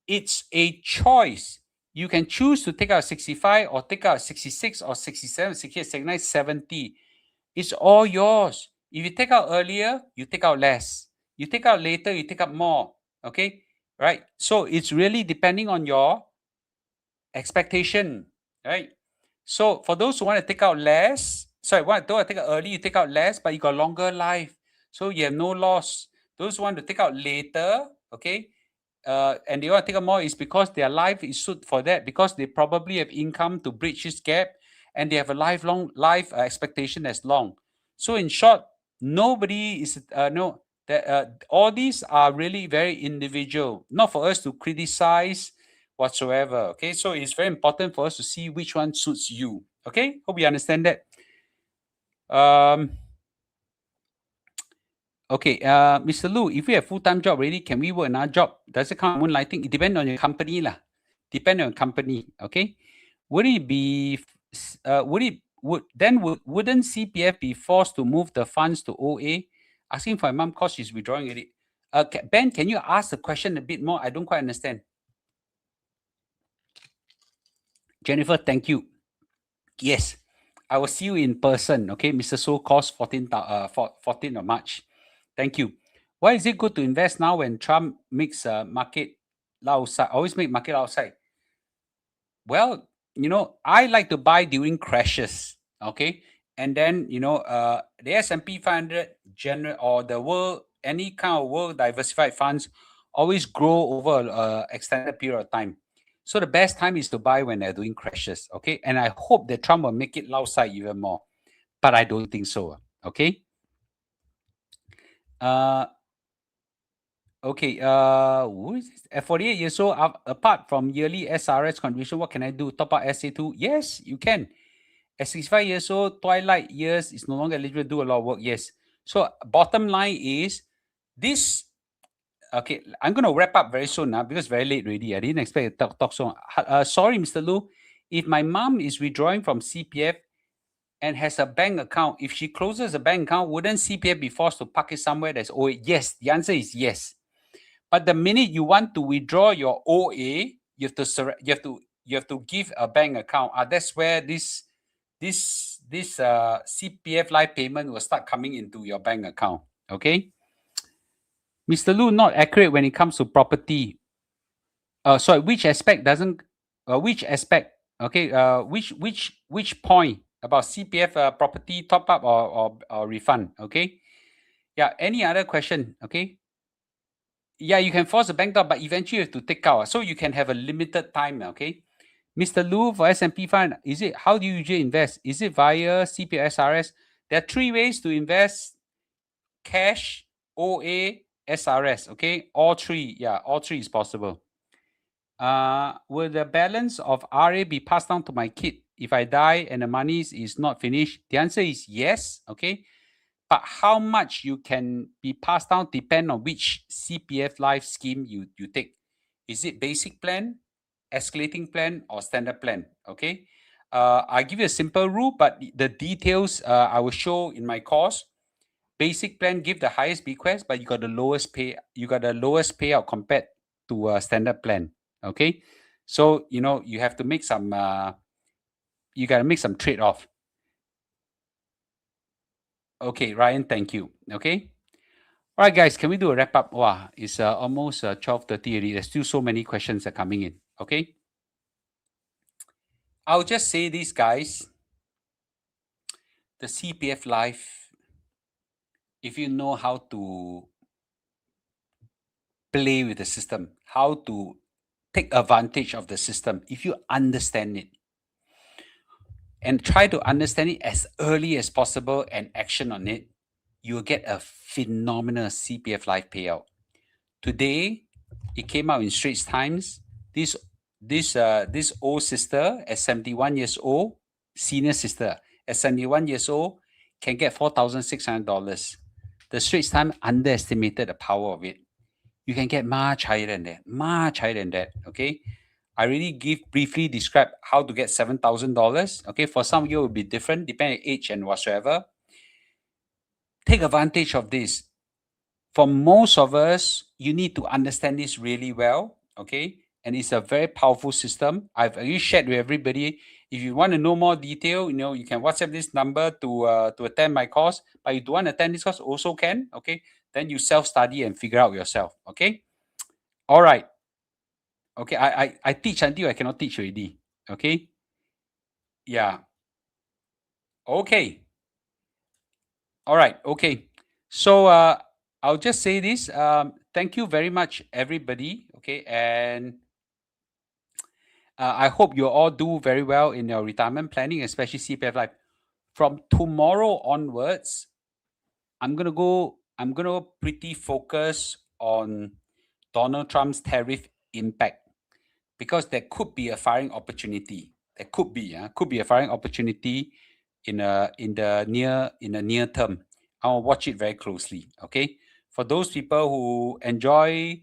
It's a choice. You can choose to take out 65 or take out 66 or 67, 68, 69, 70. It's all yours. If you take out earlier, you take out less. You take out later, you take out more. Okay? Right? So it's really depending on your expectation. Right? So for those who want to take out less, don't want to take out early, you take out less, but you got longer life. So you have no loss. Those who want to take out later, okay, and they want to take out more is because their life is suited for that, because they probably have income to bridge this gap and they have a lifelong life expectation as long. So in short, nobody is all these are really very individual, not for us to criticize whatsoever. Okay, so it's very important for us to see which one suits you. Okay, hope you understand that. Okay, Mr. Lu, if we have full-time job already, can we work another job? Does it count moonlighting? It depends on your company lah. Depend on your company. Okay, wouldn't CPF be forced to move the funds to OA? Asking for my mom because she's withdrawing it. Ben, can you ask the question a bit more? I don't quite understand. Jennifer, thank you. Yes, I will see you in person. Okay, Mr. So cost 14th of March. Thank you. Why is it good to invest now when Trump makes market outside? Always make market outside. Well, I like to buy during crashes. Okay, and then the S&P 500 general or the world, any kind of world diversified funds always grow over an extended period of time. So the best time is to buy when they're doing crashes. Okay, and I hope that Trump will make it outside even more, but I don't think so. Okay. Okay, who is this? At 48 years old, apart from yearly SRS contribution, what can I do? Top up SA2? Yes, you can. At 65 years old, twilight years is no longer eligible to do a lot of work. Yes. So bottom line is this. Okay, I'm going to wrap up very soon now because it's very late already. I didn't expect to talk so long. Sorry, Mr. Lu. If my mom is withdrawing from CPF and has a bank account, if she closes a bank account, wouldn't CPF be forced to park it somewhere that's OA? Yes, the answer is yes. But the minute you want to withdraw your OA, you have to give a bank account. That's where this CPF life payment will start coming into your bank account. Okay, Mr. Lu, not accurate when it comes to property. Sorry, which aspect doesn't? Which aspect? Okay, which point about CPF property top up or refund? Okay, yeah. Any other question? Okay. Yeah, you can force a bank top, but eventually you have to take out. So you can have a limited time. Okay, Mr. Lu, for S&P fund, how do you usually invest? Is it via CPF SRS? There are three ways to invest: cash, OA, SRS. Okay, all three. Yeah, all three is possible. Will the balance of RA be passed down to my kid if I die and the money is not finished? The answer is yes. Okay, but how much you can be passed down depend on which CPF life scheme you take. Is it basic plan, escalating plan, or standard plan? Okay. I give you a simple rule, but the details I will show in my course. Basic plan give the highest bequest, but you got the lowest pay. You got the lowest payout compared to a standard plan. Okay, so you have to make some. You got to make some trade off. Okay, Ryan, thank you. Okay. All right, guys, can we do a wrap up? Wow, it's almost 12:30 already. There's still so many questions that are coming in. Okay. I'll just say this, guys. The CPF Life, if you know how to play with the system, how to take advantage of the system, if you understand it and try to understand it as early as possible and action on it, you will get a phenomenal CPF Life payout. Today, it came out in Straits Times. This old sister at 71 years old, senior sister at 71 years old, can get $4,600. The Straits Times underestimated the power of it. You can get much higher than that, much higher than that. Okay, I really briefly describe how to get $7,000. Okay, for some of you it will be different depending on age and whatsoever. Take advantage of this. For most of us, you need to understand this really well, okay? And it's a very powerful system. I've already shared with everybody. If you want to know more detail, you can WhatsApp this number to attend my course. But if you don't want to attend this course, also can, okay? Then you self-study and figure out yourself, okay? All right. Okay, I teach until I cannot teach already, okay? Yeah. Okay. All right. Okay. So I'll just say this. Thank you very much, everybody. Okay, and I hope you all do very well in your retirement planning, especially CPF Life. From tomorrow onwards, I'm gonna pretty focus on Donald Trump's tariff impact because there could be a firing opportunity. There could be a firing opportunity in the near term. I'll watch it very closely. Okay, for those people who enjoy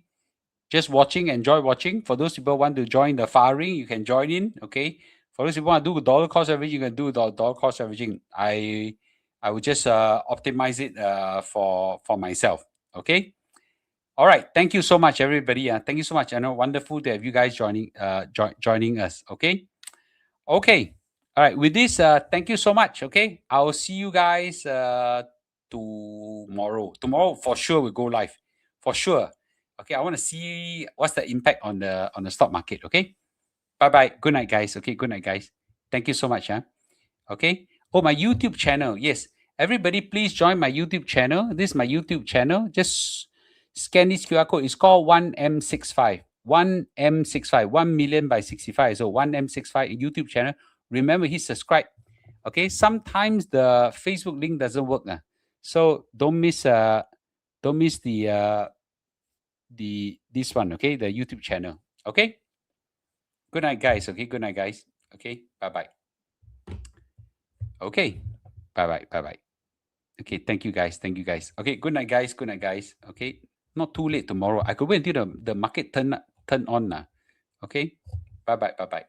watching. For those people who want to join the firing, you can join in. Okay, for those people who want to do dollar cost averaging, you can do dollar cost averaging. I would just optimize it for myself. Okay. All right. Thank you so much, everybody. Thank you so much. I know wonderful to have you guys joining us. Okay. Okay. All right. With this, thank you so much. Okay. I'll see you guys tomorrow. Tomorrow for sure we'll go live. For sure. Okay. I want to see what's the impact on the stock market. Okay. Bye bye. Good night, guys. Okay. Good night, guys. Thank you so much. Okay. Oh, my YouTube channel. Yes. Everybody, please join my YouTube channel. This is my YouTube channel. Just scan this QR code. It's called 1M65. 1M65. 1 million by 65. So 1M65 YouTube channel. Remember, hit subscribe. Okay. Sometimes the Facebook link doesn't work. So don't miss the this one. Okay. The YouTube channel. Okay. Good night, guys. Okay. Good night, guys. Okay. Bye bye. Okay. Bye bye. Bye bye. Okay. Thank you, guys. Thank you, guys. Okay. Good night, guys. Good night, guys. Okay. Not too late tomorrow. I could wait until the market turn on. Okay. Bye bye. Bye bye.